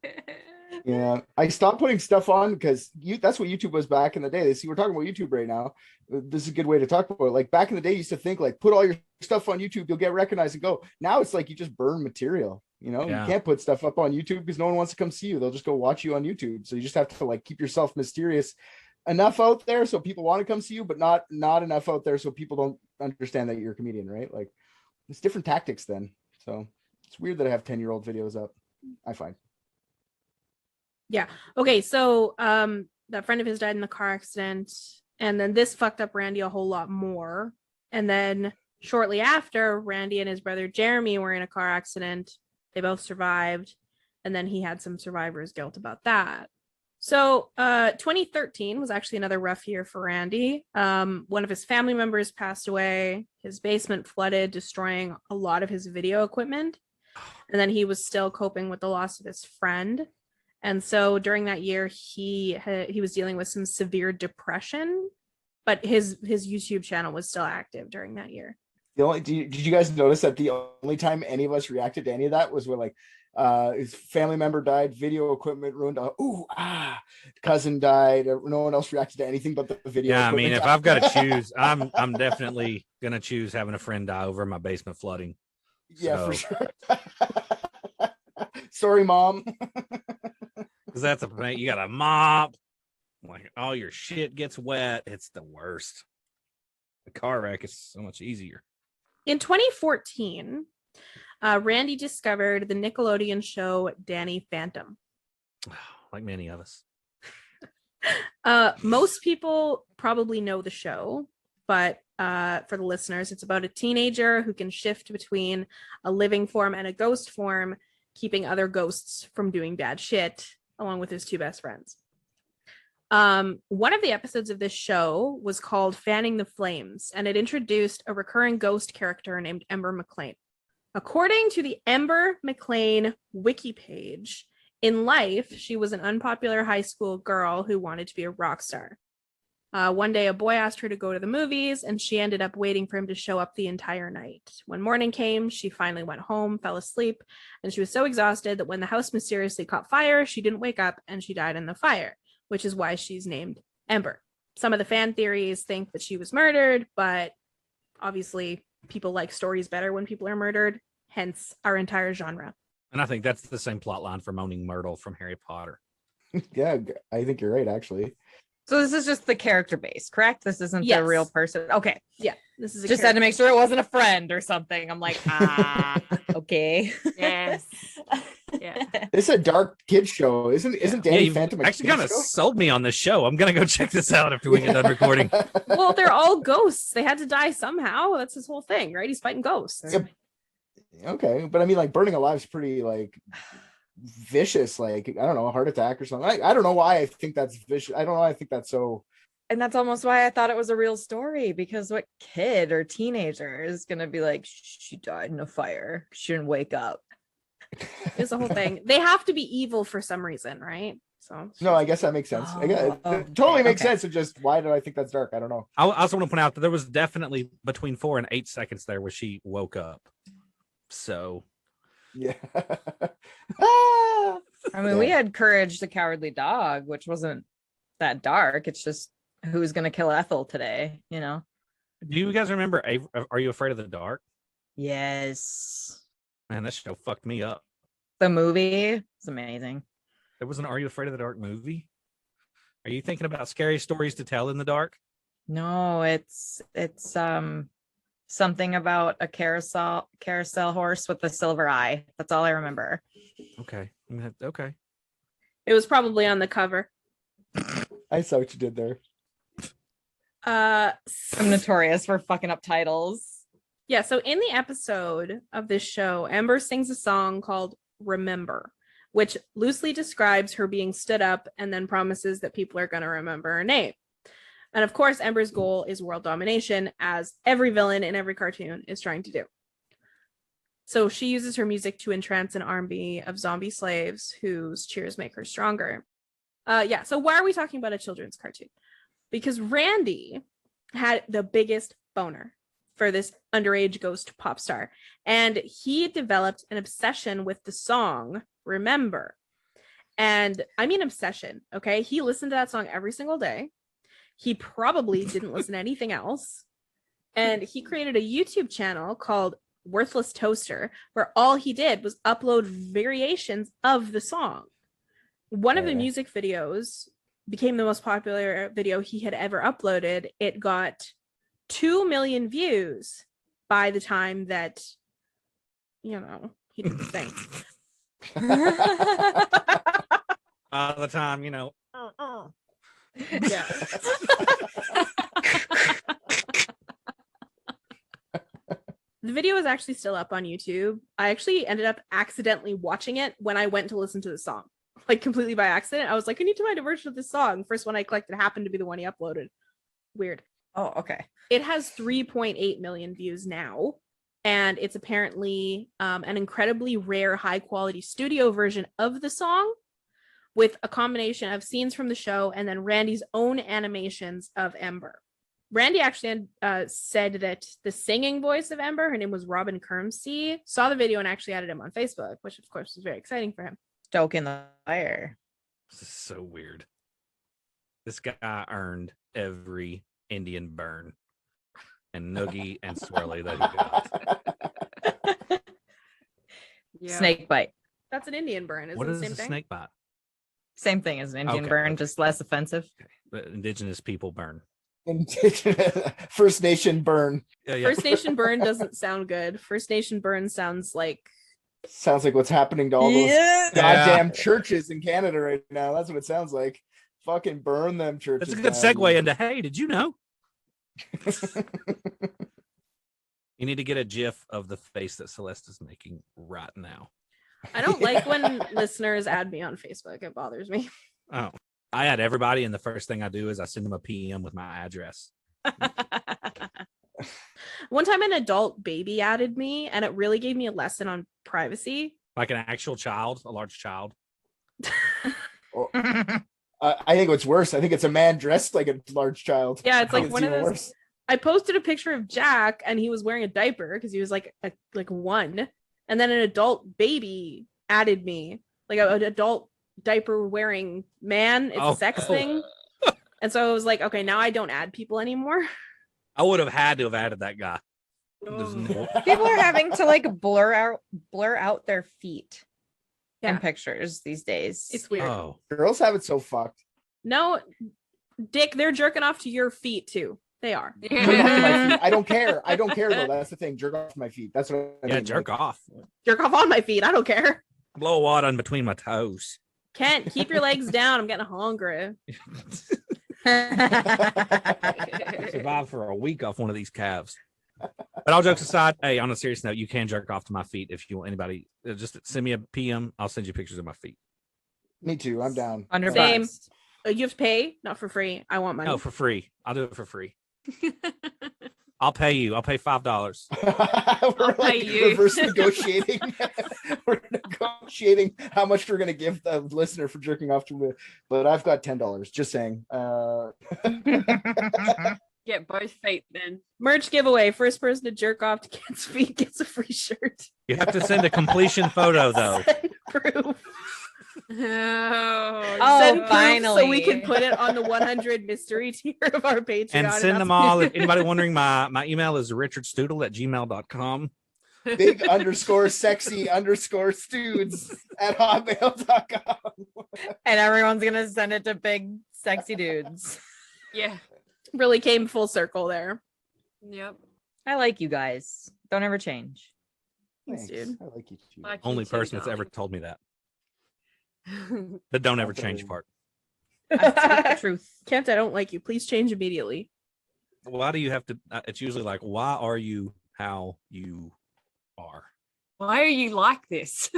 Yeah, I stopped putting stuff on because that's what YouTube was back in the day. See, we're talking about YouTube right now. This is a good way to talk about it. Like back in the day, you used to think like put all your stuff on YouTube, you'll get recognized and go. Now it's like you just burn material. You know, Yeah. You can't put stuff up on YouTube because no one wants to come see you. They'll just go watch you on YouTube. So you just have to like keep yourself mysterious enough out there so people want to come see you, but not enough out there so people don't understand that you're a comedian, right? Like it's different tactics then. So it's weird that I have 10-year-old videos up, I find. Yeah. Okay. So that friend of his died in the car accident. And then this fucked up Randy a whole lot more. And then shortly after, Randy and his brother Jeremy were in a car accident. They both survived. And then he had some survivor's guilt about that. So 2013 was actually another rough year for Randy. One of his family members passed away. His basement flooded, destroying a lot of his video equipment. And then he was still coping with the loss of his friend. And so during that year, he was dealing with some severe depression, but his YouTube channel was still active during that year. Did you guys notice that the only time any of us reacted to any of that was when like his family member died, video equipment ruined, cousin died, no one else reacted to anything but the video. Yeah, I mean, equipment. if I've got to choose, I'm definitely gonna choose having a friend die over my basement flooding. Yeah, for So- sure. Sorry, Mom. Because that's you got a mop, like all your shit gets wet. It's the worst. The car wreck is so much easier. In 2014, Randy discovered the Nickelodeon show Danny Phantom. Like many of us. Most people probably know the show, but for the listeners, it's about a teenager who can shift between a living form and a ghost form, keeping other ghosts from doing bad shit, along with his two best friends. One of the episodes of this show was called Fanning the Flames, and it introduced a recurring ghost character named Ember McLean. According to the Ember McLean wiki page, in life, she was an unpopular high school girl who wanted to be a rock star. One day, a boy asked her to go to the movies, and she ended up waiting for him to show up the entire night. When morning came, she finally went home, fell asleep, and she was so exhausted that when the house mysteriously caught fire, she didn't wake up and she died in the fire, which is why she's named Ember. Some of the fan theories think that she was murdered, but obviously people like stories better when people are murdered, hence our entire genre. And I think that's the same plot line for Moaning Myrtle from Harry Potter. Yeah, I think you're right, actually. So this is just the character base, correct? This isn't Yes. the real person. Okay. Yeah, this is Just had to make sure it wasn't a friend or something. I'm like, okay. Yes. Yeah. It's a dark kid show, isn't Danny you've Phantom a actually kid kind of show? sold me on this show. I'm gonna go check this out after we get done recording. Well, they're all ghosts. They had to die somehow. That's his whole thing, right? He's fighting ghosts. Yep. Okay, but I mean, like burning alive is pretty like vicious, like, I don't know, a heart attack or something. I don't know why I think that's vicious. I don't know. I think that's so. And that's almost why I thought it was a real story, because what kid or teenager is going to be like, she died in a fire, she didn't wake up? It's the whole thing. They have to be evil for some reason, right? So No, I guess that makes sense. I guess it okay, totally makes okay. sense. It just, why do I think that's dark? I don't know. I also want to point out that there was definitely between 4 and 8 seconds there where she woke up. So Yeah. Ah! I mean, we Yeah. had Courage the Cowardly Dog, which wasn't that dark. It's just who's going to kill Ethel today, you know? do you guys remember Are You Afraid of the Dark? Yes. Man, that show fucked me up. The movie is amazing. There was an Are You Afraid of the Dark movie? Are you thinking about scary stories to tell in the dark? No, it's something about a carousel horse with a silver eye. That's all I remember. Okay. Okay. it was probably on the cover. I saw what you did there. I'm notorious for fucking up titles. Yeah, so in the episode of this show, Ember sings a song called Remember, which loosely describes her being stood up and then promises that people are going to remember her name. And of course, Ember's goal is world domination, as every villain in every cartoon is trying to do. So she uses her music to entrance an army of zombie slaves whose cheers make her stronger. Yeah, so why are we talking about a children's cartoon? Because Randy had the biggest boner for this underage ghost pop star, and he developed an obsession with the song Remember. And I mean obsession, okay? He listened to that song every single day. He probably didn't listen to anything else. And he created a YouTube channel called Worthless Toaster, where all he did was upload variations of the song. One of the music videos became the most popular video he had ever uploaded. It got 2 million views by the time that, you know, he didn't sing. By the time, you know. Yeah. The video is actually still up on YouTube. I actually ended up accidentally watching it when I went to listen to the song, like completely by accident. I was like, I need to find a version of this song. First one I collected happened to be the one he uploaded. Weird. Oh, okay. It has 3.8 million views now, and it's apparently an incredibly rare, high quality studio version of the song with a combination of scenes from the show and then Randy's own animations of Ember. Randy actually said that the singing voice of Ember, her name was Robin Kermsey, saw the video and actually added him on Facebook, which of course was very exciting for him. Stoking the fire. This is so weird. This guy earned every Indian burn and noogie and swirly that he got. Yeah. Snake bite. That's an Indian burn. Isn't What it is the same a thing? snake bite? Same thing as an Indian Okay, burn, okay. just less offensive. The indigenous people burn. First Nation burn. Yeah. First Nation burn doesn't sound good. First Nation burn sounds like Sounds like what's happening to all those Yeah. goddamn churches in Canada right now. That's what it sounds like. Fucking burn them churches. That's a good down. segue into, hey, did you know? You need to get a gif of the face that Celeste is making right now. I don't like when listeners add me on Facebook. It bothers me. Oh, I add everybody, and the first thing I do is I send them a PM with my address. One time an adult baby added me, and it really gave me a lesson on privacy. Like an actual child, a large child. I think what's worse, I think it's a man dressed like a large child. Yeah, it's I like think one of even those. worse. I posted a picture of Jack, and he was wearing a diaper because he was like one, and then an adult baby added me, like an adult diaper wearing man. It's Oh. a sex thing, and so I was like, okay, now I don't add people anymore. I would have had to have added that guy. There's no- People are having to like blur out their feet in Yeah. pictures these days. It's weird. Oh, Girls have it so fucked. No, Dick, they're jerking off to your feet too. They are. Jerk off my feet. I don't care. I don't care though. That's the thing. Jerk off my feet. That's what I yeah, mean. jerk Like, off. Jerk off on my feet. I don't care. Blow water in between my toes. Kent, keep your legs down. I'm getting hungry. Survive for a week off one of these calves. But all jokes aside, hey, on a serious note, you can jerk off to my feet if you want anybody. Just send me a PM. I'll send you pictures of my feet. Me too. I'm down. $100. Same. You have to pay, not for free. I want money. No, for free. I'll do it for free. I'll pay you. I'll pay $5. We're pay like you. reverse negotiating. We're negotiating how much we're gonna give the listener for jerking off to me. But I've got $10. Just saying. Get both feet then. Merch giveaway. First person to jerk off to Kent's feet gets a free shirt. You have to send a completion photo though. Send proof. Oh, Send proof finally. so we can put it on the 100 mystery tier of our Patreon. And send them all. If anybody wondering, my email is richardstoodle@gmail.com. Big _sexy_studes at hotmail.com. And everyone's gonna send it to big sexy dudes. yeah. Really came full circle there. Yep. I like you guys. Don't ever change. Thanks, dude. I like you too. Like Only you too, person that's ever darling. told me that. The don't ever change part. I speak the truth. Kent, I don't like you. Please change immediately. Why do you have to? It's usually like, why are you how you are? Why are you like this?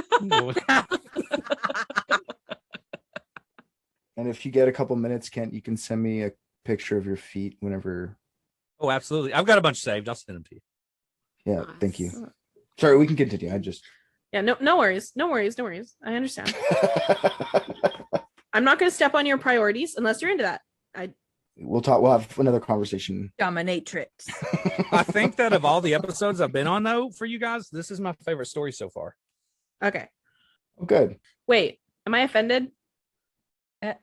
And if you get a couple minutes, Kent, you can send me a picture of your feet whenever. Oh, absolutely. I've got a bunch saved. I'll send them to you. Yeah, thank Nice. you. Sorry, we can continue. I just. Yeah, no worries. No worries. No worries. I understand. I'm not going to step on your priorities unless you're into that. We'll talk. We'll have another conversation. Dominatrix. I think that of all the episodes I've been on, though, for you guys, this is my favorite story so far. Okay. Oh, good. Wait, am I offended?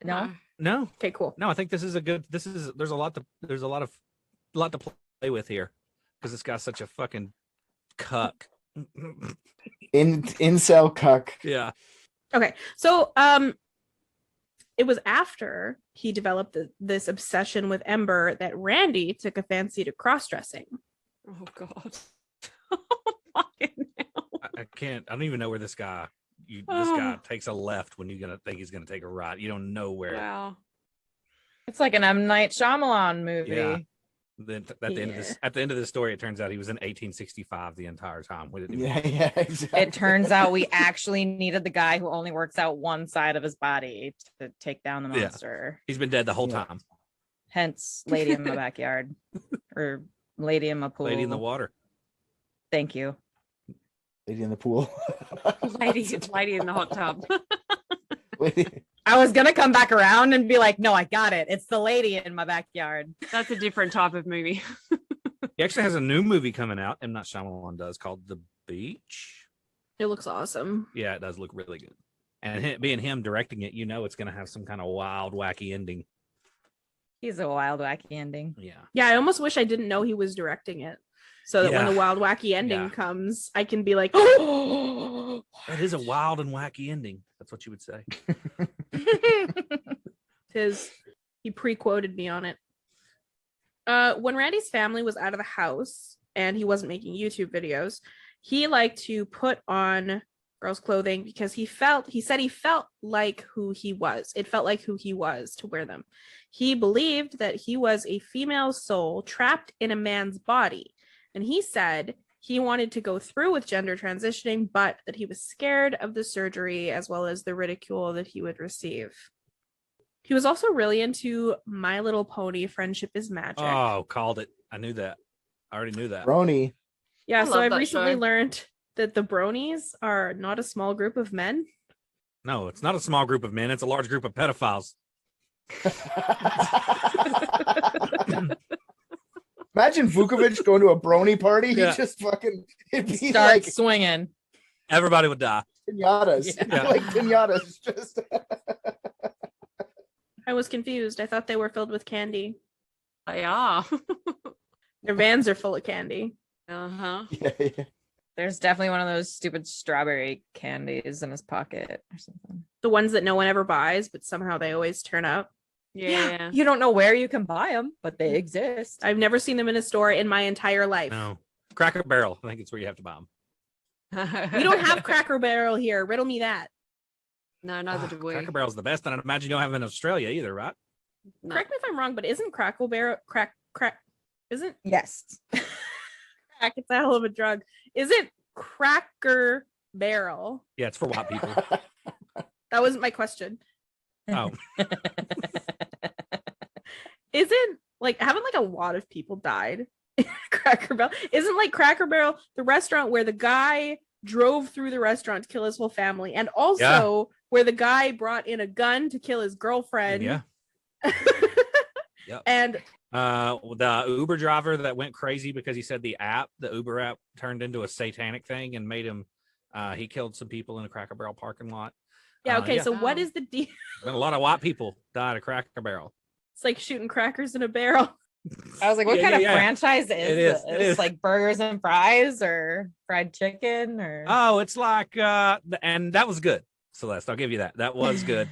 No. No, Okay, cool. no, I think this is a good. There's a lot to play with here because this guy's such a fucking cuck. Incel cuck. Yeah. Okay. So, it was after he developed this obsession with Ember that Randy took a fancy to cross-dressing. Oh God. I can't. I don't even know where this guy. This guy takes a left when you're gonna think he's gonna take a right. You don't know where. Wow. It's like an M. Night Shyamalan movie. Yeah. Then at the end of this story, it turns out he was in 1865 the entire time. We didn't even- Yeah, exactly. It turns out we actually needed the guy who only works out one side of his body to take down the Yeah. monster. He's been dead the whole Yeah. time. Hence, lady in my backyard or lady in my pool. Lady in the water. Thank you. Lady in the pool. Lady in the hot tub. Lady- I was gonna come back around and be like, no, I got it. It's the lady in my backyard. That's a different type of movie. He actually has a new movie coming out. M. Night Shyamalan does called The Beach. It looks awesome. Yeah, it does look really good. And being him directing it, it's going to have some kind of wild, wacky ending. He's a wild, wacky ending. Yeah. Yeah, I almost wish I didn't know he was directing it. So that when Yeah. the wild, wacky ending Yeah. comes, I can be like, oh, That is a wild and wacky ending. That's what you would say. he pre-quoted me on it. When Randy's family was out of the house and he wasn't making YouTube videos, he liked to put on girls' clothing because he said he felt like who he was. It felt like who he was to wear them. He believed that he was a female soul trapped in a man's body. And he said he wanted to go through with gender transitioning, but that he was scared of the surgery as well as the ridicule that he would receive. He was also really into My Little Pony, Friendship is Magic. Oh, called it. I knew that. I already knew that. Brony. Yeah, I so love I've that recently show. learned that the bronies are not a small group of men. No, it's not a small group of men. It's a large group of pedophiles. Imagine Vukovic going to a brony party. Yeah. He just fucking it'd be Start like swinging. Everybody would die. pinatas. Yeah. Like pinatas. Just I was confused. I thought they were filled with candy. They are. Their vans are full of candy. Uh-huh. yeah. There's definitely one of those stupid strawberry candies in his pocket or something. The ones that no one ever buys, but somehow they always turn up. Yeah. You don't know where you can buy them, but they exist. I've never seen them in a store in my entire life. No. Cracker Barrel. I think it's where you have to buy them. We don't have Cracker Barrel here. Riddle me that. No, neither do we. Cracker Barrel's the best, and I imagine you don't have them in Australia either, right? No. Correct me if I'm wrong, but isn't Crackle Barrel isn't Yes. crack. It's a hell of a drug. Is it Cracker Barrel? Yeah, it's for white people. That wasn't my question. Oh, Isn't like haven't like a lot of people died in Cracker Barrel? Isn't like Cracker Barrel the restaurant where the guy drove through the restaurant to kill his whole family, and also where the guy brought in a gun to kill his girlfriend? yeah. Yep. And the Uber driver that went crazy because he said the Uber app turned into a satanic thing and made him he killed some people in a Cracker Barrel parking lot. yeah, okay, yeah. so what Wow. is the deal? And a lot of white people died at Cracker Barrel. It's like shooting crackers in a barrel. I was like, what Yeah, kind of yeah, yeah. franchise is It is, this? it is. Like burgers and fries or fried chicken or Oh, it's like and that was good, Celeste. I'll give you that. That was good.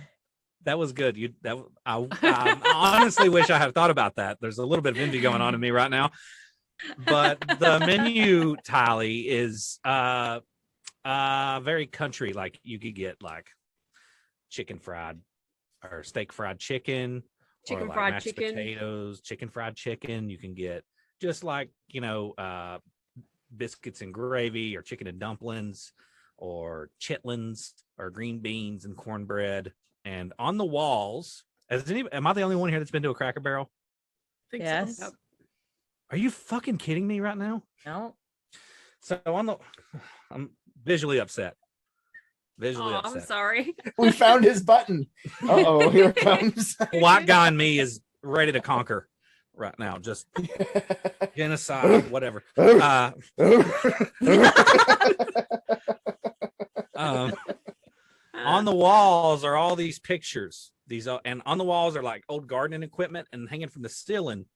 That was good. I honestly wish I had thought about that. There's a little bit of envy going on in me right now. But the menu tally is very country. Like you could get like chicken fried or steak fried chicken, Chicken or like fried mashed chicken. potatoes, chicken fried chicken. You can get just like biscuits and gravy, or chicken and dumplings, or chitlins, or green beans and cornbread. And on the walls, am I the only one here that's been to a Cracker Barrel? Think Yes. so. Are you fucking kidding me right now? no. So I'm visually upset. Visually Oh, upset. I'm sorry. We found his button. Uh-oh, here it comes. White guy in me is ready to conquer right now. Just genocide, whatever. On the walls are all these pictures. And on the walls are like old gardening equipment, and hanging from the ceiling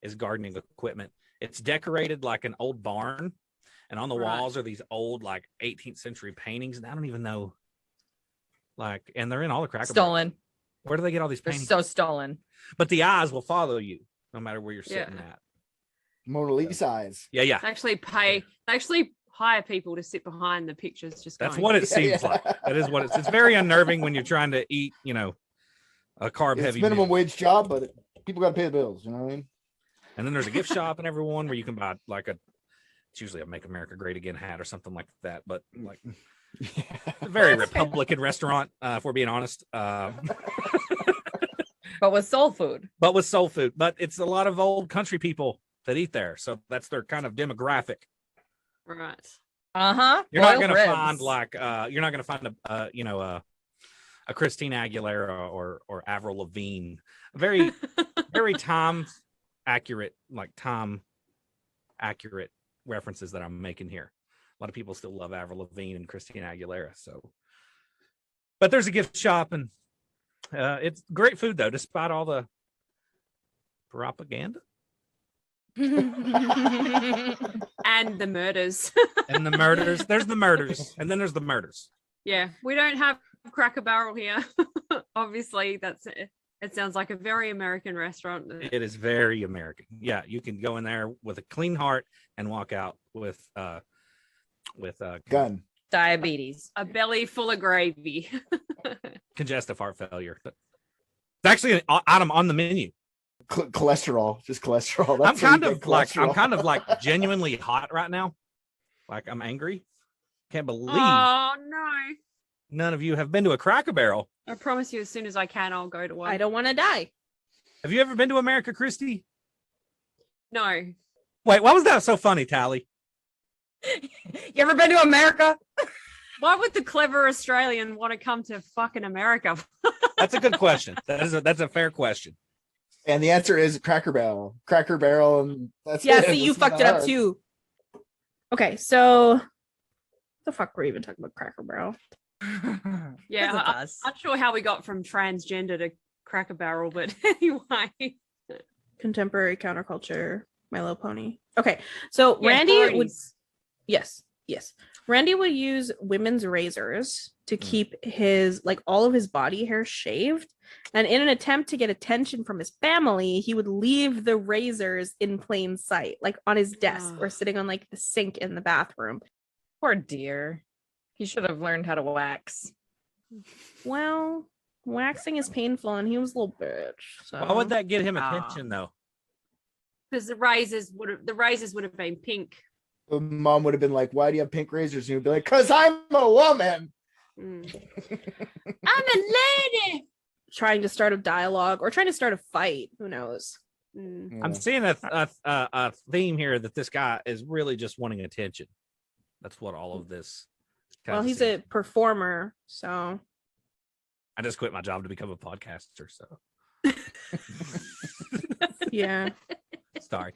is gardening equipment. It's decorated like an old barn, and on the Right. walls are these old like 18th century paintings, and I don't even know. Like, and they're in all the Cracker Barrels. Stolen. Where do they get all these They're paintings? so stolen. But the eyes will follow you no matter where you're Yeah. sitting at. Mona Lisa eyes. Yeah, yeah. They actually hire people to sit behind the pictures. Just That's going, what it Yeah, seems yeah. like. That is what it's very unnerving when you're trying to eat, a carb It's heavy minimum meal. wage job, but people got to pay the bills. You know what I mean? And then there's a gift shop in everyone where you can buy it's usually a Make America Great Again hat or something like that. But like a very Republican restaurant, if we're being honest. But with soul food. But with soul food. But it's a lot of old country people that eat there. So that's their kind of demographic. right. Uh-huh. You're not Boiled gonna ribs. find you're not gonna find a Christina Aguilera or Avril Lavigne. Very very time accurate references that I'm making here. A lot of people still love Avril Lavigne and Christina Aguilera. So, but there's a gift shop, and it's great food though, despite all the propaganda And the murders. and the murders. There's the murders, and then there's the murders. Yeah, we don't have Cracker Barrel here. Obviously, it sounds like a very American restaurant. It is very American. Yeah, you can go in there with a clean heart and walk out with Gun. Diabetes. A belly full of gravy. congestive heart failure. It's actually an item on the menu. Cholesterol, just cholesterol. I'm That's where you kind get of like cholesterol. genuinely hot right now. Like I'm angry. Can't believe Oh no! none of you have been to a Cracker Barrel. I promise you, as soon as I can, I'll go to one. I don't want to die. Have you ever been to America, Christie? No. Wait, why was that so funny, Tally? You ever been to America? Why would the clever Australian want to come to fucking America? That's a good question. That's a fair question. And the answer is Cracker Barrel. Cracker Barrel, and that's Yeah, it. see, you It's not fucked it up hard. too. Okay, so what the fuck were we even talking about Cracker Barrel? Yeah, Because of us. I'm not sure how we got from transgender to Cracker Barrel, but anyway. Contemporary counterculture, My Little Pony. Okay, so Yeah, Randy would parodies. yes. Randy would use women's razors to Mm. keep his all of his body hair shaved. And in an attempt to get attention from his family, he would leave the razors in plain sight, like on his desk or Ugh. sitting on the sink in the bathroom. Poor dear. He should have learned how to wax. Well, waxing is painful and he was a little bitch. So Why would that get him Ah. attention though? Because the razors would have been pink The mom would have been like, "Why do you have pink razors?" And he'd be like, "Cause I'm a woman." Mm. I'm a lady. Trying to start a dialogue or trying to start a fight. Who knows? Mm. Yeah. I'm seeing a theme here that this guy is really just wanting attention. That's what all of this. Well, he's a performer, so I just quit my job to become a podcaster. So yeah. sorry.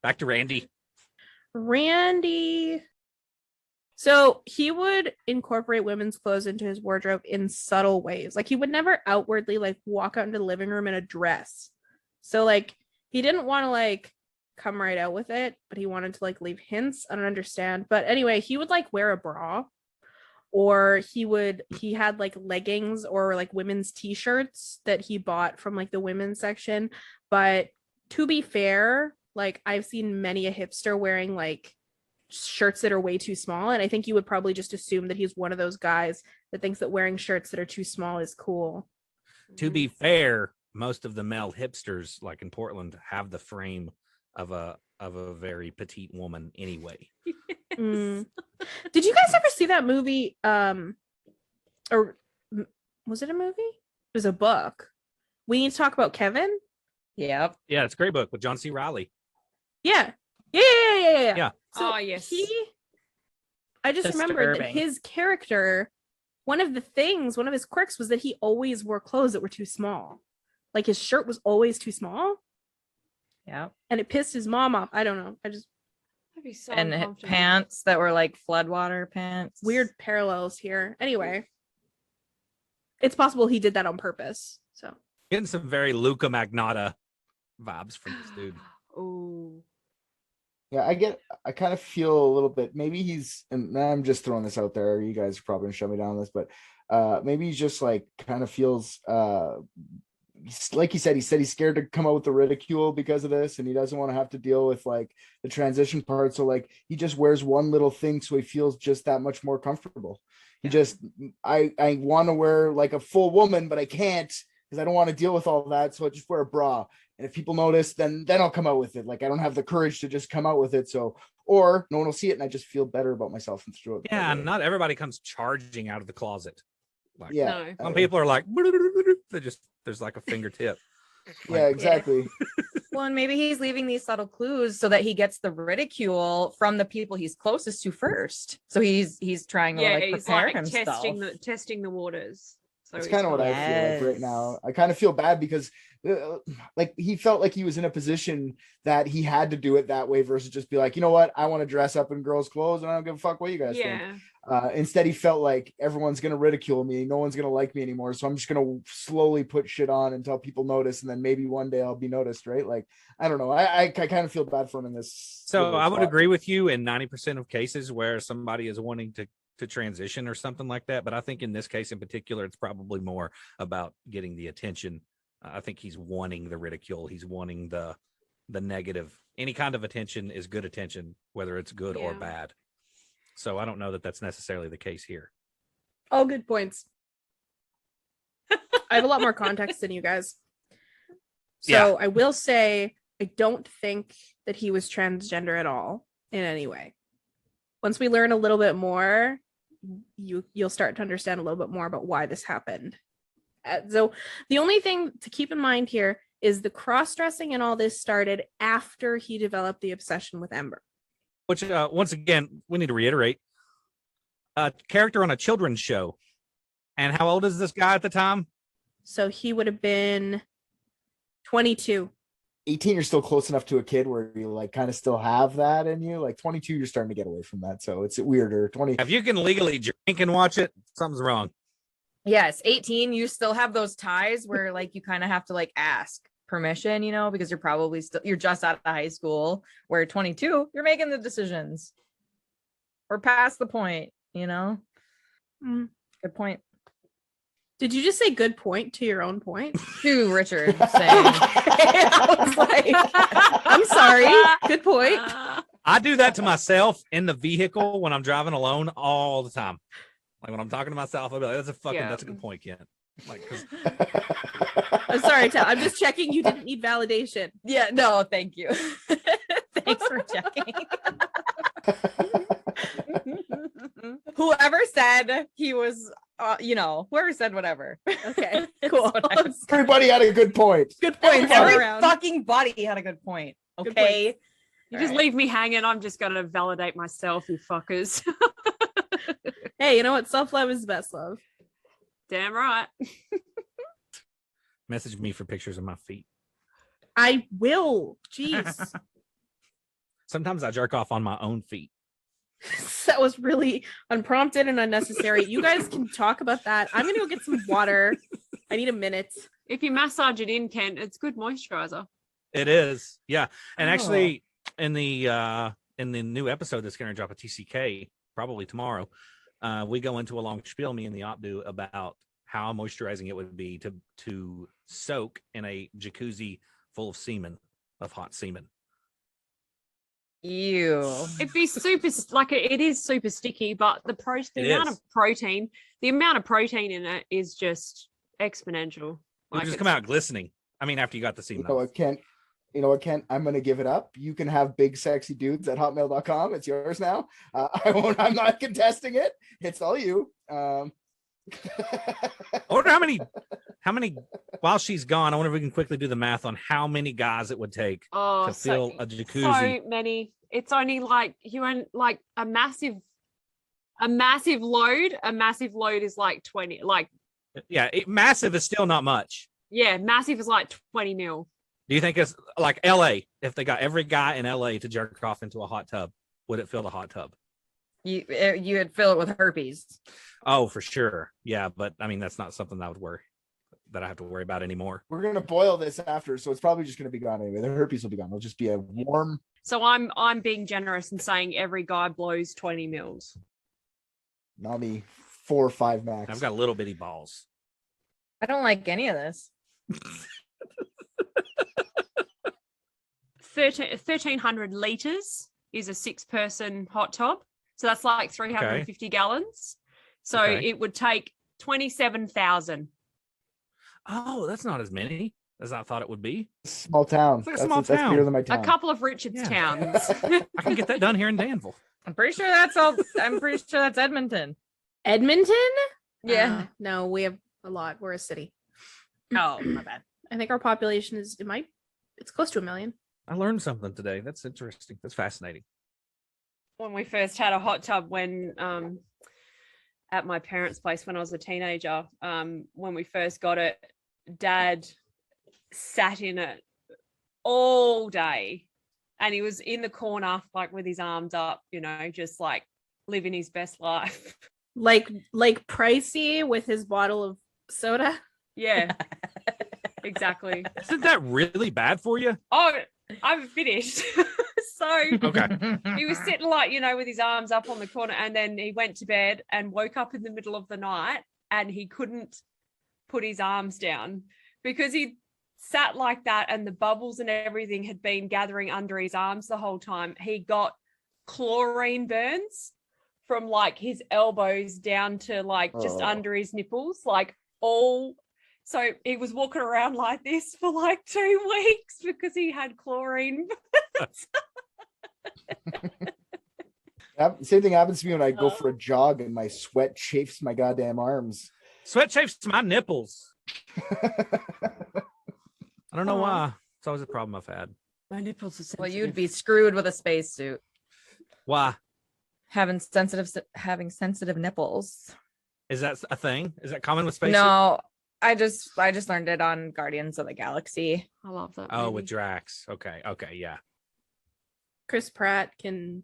Back to Randy. Randy. So he would incorporate women's clothes into his wardrobe in subtle ways. Like he would never outwardly like walk out into the living room in a dress. So like he didn't want to like come right out with it, but he wanted to like leave hints. I don't understand. But anyway, he would like wear a bra, or he had like leggings or like women's t-shirts that he bought from like the women's section. But to be fair, like I've seen many a hipster wearing like shirts that are way too small, and I think you would probably just assume that he's one of those guys that thinks that wearing shirts that are too small is cool. To be fair, most of the male hipsters, like in Portland, have the frame of a very petite woman anyway. Mm. Did you guys ever see that movie? Or was it a movie? It was a book. We Need to Talk About Kevin. Yep. Yeah, it's a great book with John C. Reilly. Yeah. Yeah. So Oh, yes. I just remembered that Disturbing. his character, one of his quirks was that he always wore clothes that were too small. Like his shirt was always too small, Yep. and it pissed his mom off. I don't know. I just That'd be so And uncomfortable. pants that were like floodwater pants. weird parallels here. Anyway, it's possible he did that on purpose. So Getting some very Luca Magnotta vibes from this dude. Oh. Yeah, I kind of feel a little bit, maybe he's, and I'm just throwing this out there, you guys are probably gonna shut me down on this, but maybe he's just like kind of feels like he said he's scared to come out with the ridicule because of this, and he doesn't want to have to deal with like the transition part. So like he just wears one little thing so he feels just that much more comfortable. He just, I want to wear like a full woman, but I can't because I don't want to deal with all that. So I just wear a bra. And if people notice, then I'll come out with it. Like I don't have the courage to just come out with it. So, or no one will see it, and I just feel better about myself and throw it. Yeah, not everybody comes charging out of the closet. Like, Yeah. No. some people are like, they just, there's like a fingertip. Yeah, exactly. Well, and maybe he's leaving these subtle clues so that he gets the ridicule from the people he's closest to first. So he's trying to Yeah, like he's prepare like himself. testing the waters. So That's he's kind of what got- I feel like right Yes. now. I kind of feel bad because like he felt like he was in a position that he had to do it that way versus just be like, you know what, I want to dress up in girls' clothes and I don't give a fuck what you guys think. Yeah. Instead, he felt like everyone's gonna ridicule me, no one's gonna like me anymore, so I'm just gonna slowly put shit on until people notice, and then maybe one day I'll be noticed, right? Like I don't know. I kind of feel bad for him in this. So I would spot. agree with you in 90% of cases where somebody is wanting to transition or something like that. But I think in this case in particular, it's probably more about getting the attention. I think he's wanting the ridicule. He's wanting the negative. Any kind of attention is good attention, whether it's good or Yeah. bad. So I don't know that that's necessarily the case here. all good points. I have a lot more context than you guys. So Yeah. I will say I don't think that he was transgender at all in any way. Once we learn a little bit more, you'll start to understand a little bit more about why this happened. So the only thing to keep in mind here is the cross-dressing and all this started after he developed the obsession with Ember. Which, once again, we need to reiterate, a character on a children's show. And how old is this guy at the time? So he would have been 22. 18, you're still close enough to a kid where you like kind of still have that in you. Like 22, you're starting to get away from that, so it's weirder. 20. If you can legally drink and watch it, something's wrong. Yes, 18, you still have those ties where like you kind of have to like ask permission, you know, because you're just out of high school, where 22, you're making the decisions. We're past the point, you know. Mm. Good point. Did you just say good point to your own point? To Richard saying I was like, I'm sorry. Good point. I do that to myself in the vehicle when I'm driving alone all the time. Like when I'm talking to myself, I'll be like, that's a good point, Kent. Like, 'cause I'm sorry, Tal. I'm just checking you didn't need validation. yeah, no, thank you. Thanks for checking. Whoever said he was, whoever said whatever. Okay, It's cool. what I was- Everybody had a good point. Good points all Every around. fucking body had a good point. Good Okay. You just leave me hanging. I'm just gonna validate myself, you fuckers. Hey, you know what? Self-love is the best love. Damn right. Message me for pictures of my feet. I will. Jeez. Sometimes I jerk off on my own feet. That was really unprompted and unnecessary. You guys can talk about that. I'm gonna go get some water. I need a minute. If you massage it in, Kent, it's good moisturizer. It is, yeah. And Oh. actually, in the new episode that's going to drop at TCK probably tomorrow, we go into a long spiel, me and the op do, about how moisturizing it would be to soak in a jacuzzi full of semen, of hot semen. Ew. It'd be super it is super sticky, but the It amount is. of protein in it is just exponential. It would just it's- come out glistening. I mean, after you got the You semen. know off. what, Kent? I'm gonna give it up. You can have big sexy dudes at hotmail.com. It's yours now. I'm not contesting it. It's all you. I wonder how many, while she's gone, I wonder if we can quickly do the math on how many guys it would take Oh, to fill a jacuzzi. so many. It's only like a massive load. A massive load is like 20. Like, Yeah, massive is still not much. yeah, massive is like 20 mil. Do you think it's like LA? If they got every guy in LA to jerk off into a hot tub, would it fill the hot tub? You would fill it with herpes. Oh, for sure. Yeah, but I mean, that's not something that I have to worry about anymore. We're gonna boil this after, so it's probably just gonna be gone anyway. The herpes will be gone. It'll just be a warm. So I'm being generous and saying every guy blows 20 mils. Not me. 4 or 5 max. I've got little bitty balls. I don't like any of this. 1,300 liters is a 6-person hot tub. So that's like 350 gallons. So Okay. it would take 27,000. Oh, that's not as many as I thought it would be. Small town. It's like a That's small that's town. bigger than my A town. couple of Richards Yeah. towns. I can get that done here in Danville. I'm pretty sure that's all. I'm pretty sure that's Edmonton. Edmonton? Yeah. No, we have a lot. We're a city. Oh, my bad. I think our population it's close to 1 million. I learned something today. That's interesting. That's fascinating. When we first had a hot tub when at my parents' place when I was a teenager, when we first got it, Dad sat in it all day and he was in the corner like with his arms up, just like living his best life. Like Pricey with his bottle of soda. Yeah. Exactly. Isn't that really bad for you? Oh, I'm finished. So Okay. he was sitting like, with his arms up on the corner, and then he went to bed and woke up in the middle of the night and he couldn't put his arms down because he sat like that and the bubbles and everything had been gathering under his arms the whole time. He got chlorine burns from like his elbows down to like just under his nipples, like all. So he was walking around like this for like 2 weeks because he had chlorine. Same thing happens to me when I go for a jog and my sweat chafes my goddamn arms. Sweat chafes my nipples. I don't know why. It's always a problem I've had. My nipples are Well, you'd be screwed with a spacesuit. Why? Having sensitive nipples. Is that a thing? Is that common with space? No, I just learned it on Guardians of the Galaxy. I love that. Oh, movie. with Drax. Okay. Yeah. Chris Pratt can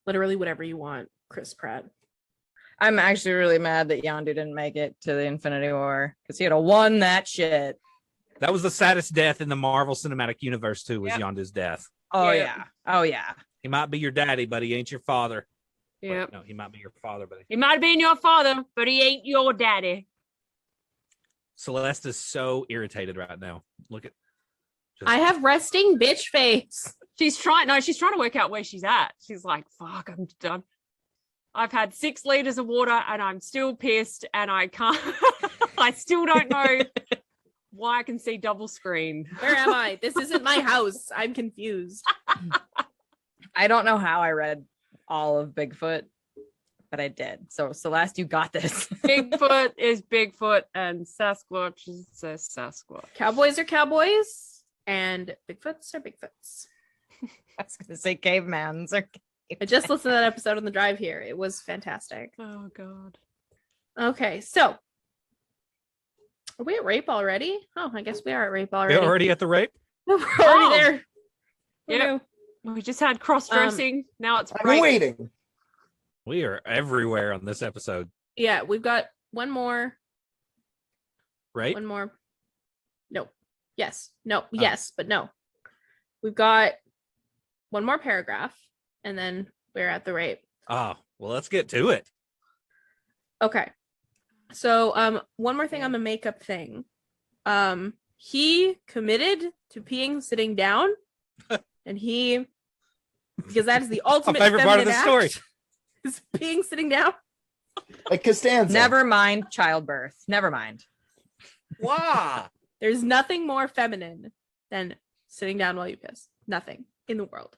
literally whatever you want. Chris Pratt. I'm actually really mad that Yondu didn't make it to the Infinity War because he would have won that shit. That was the saddest death in the Marvel Cinematic Universe too, was Yep. Yondu's death. Oh Yeah. yeah. Oh yeah. He might be your daddy, but he ain't your father. Wait, Yeah. no, he might be your father, but He might have been your father, but he ain't your daddy. Celeste is so irritated right now. Look at I have resting bitch face. She's trying to work out where she's at. She's like, fuck, I'm done. I've had 6 liters of water and I'm still pissed and I can't, I still don't know why I can see double screen. Where am I? This isn't my house. I'm confused. I don't know how I read all of Bigfoot, but I did. So Celeste, you got this. Bigfoot is Bigfoot and Sasquatch is a Sasquatch. Cowboys are cowboys and Bigfoots are Bigfoots. I was gonna say cavemans or I just listened to that episode on the drive here. It was fantastic. Oh God. Okay, so are we at rape already? Oh, I guess we are at rape already. You're already at the rape? We're already there. Yep. We just had cross-dressing. Now it's I'm rape. waiting. We are everywhere on this episode, Yeah, we've got one more. right? One more. No. Yes. No. Yes, but no. We've got one more paragraph, and then we're at the rape. Oh, well, let's get to it. Okay. So one more thing on the makeup thing. He committed to peeing sitting down, and because that is the My ultimate favorite part of the feminine story. act, is peeing sitting down. Like Costanza. never mind childbirth. Never mind. Wow. There's nothing more feminine than sitting down while you piss. Nothing in the world.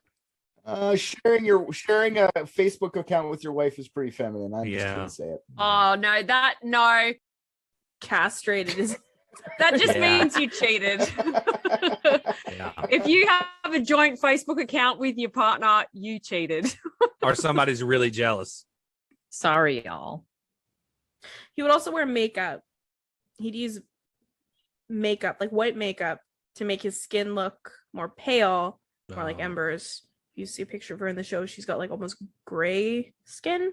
Sharing a Facebook account with your wife is pretty feminine. I'm just gonna say it. Oh no. Castrated is That just Yeah. means you cheated. Yeah. If you have a joint Facebook account with your partner, you cheated. Or somebody's really jealous. Sorry, y'all. He would also wear makeup. He'd use makeup, like white makeup, to make his skin look more pale, more like Oh. Ember's. If you see a picture of her in the show, she's got like almost gray skin.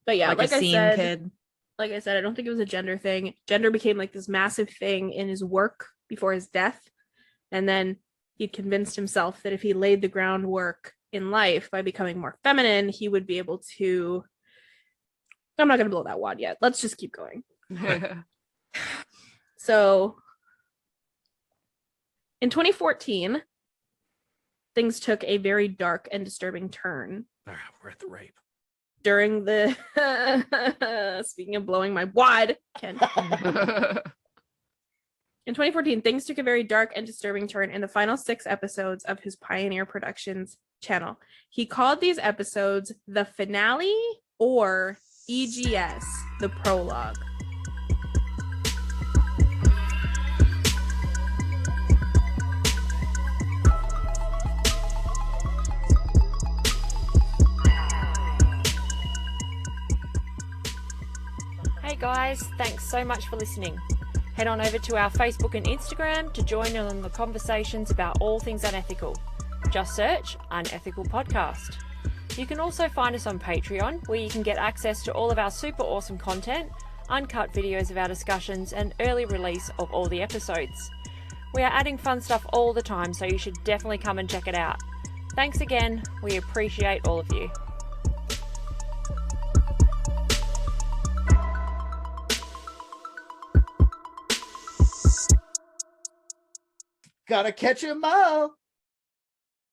But yeah, like like a I scene said, kid. like I said, I don't think it was a gender thing. Gender became like this massive thing in his work before his death. And then he'd convinced himself that if he laid the groundwork in life by becoming more feminine, he would be able to. I'm not going to blow that wad yet. Let's just keep going. So in 2014, things took a very dark and disturbing turn All right, we're at the rape. during the speaking of blowing my wad, Ken. In 2014, things took a very dark and disturbing turn in the final 6 episodes of his Pioneer Productions channel. He called these episodes the finale or EGS, the prologue. Hey guys, thanks so much for listening. Head on over to our Facebook and Instagram to join in on the conversations about all things unethical. Just search Unethical Podcast. You can also find us on Patreon, where you can get access to all of our super awesome content, uncut videos of our discussions, and early release of all the episodes. We are adding fun stuff all the time, so you should definitely come and check it out. Thanks again, we appreciate all of you. Gotta catch 'em all.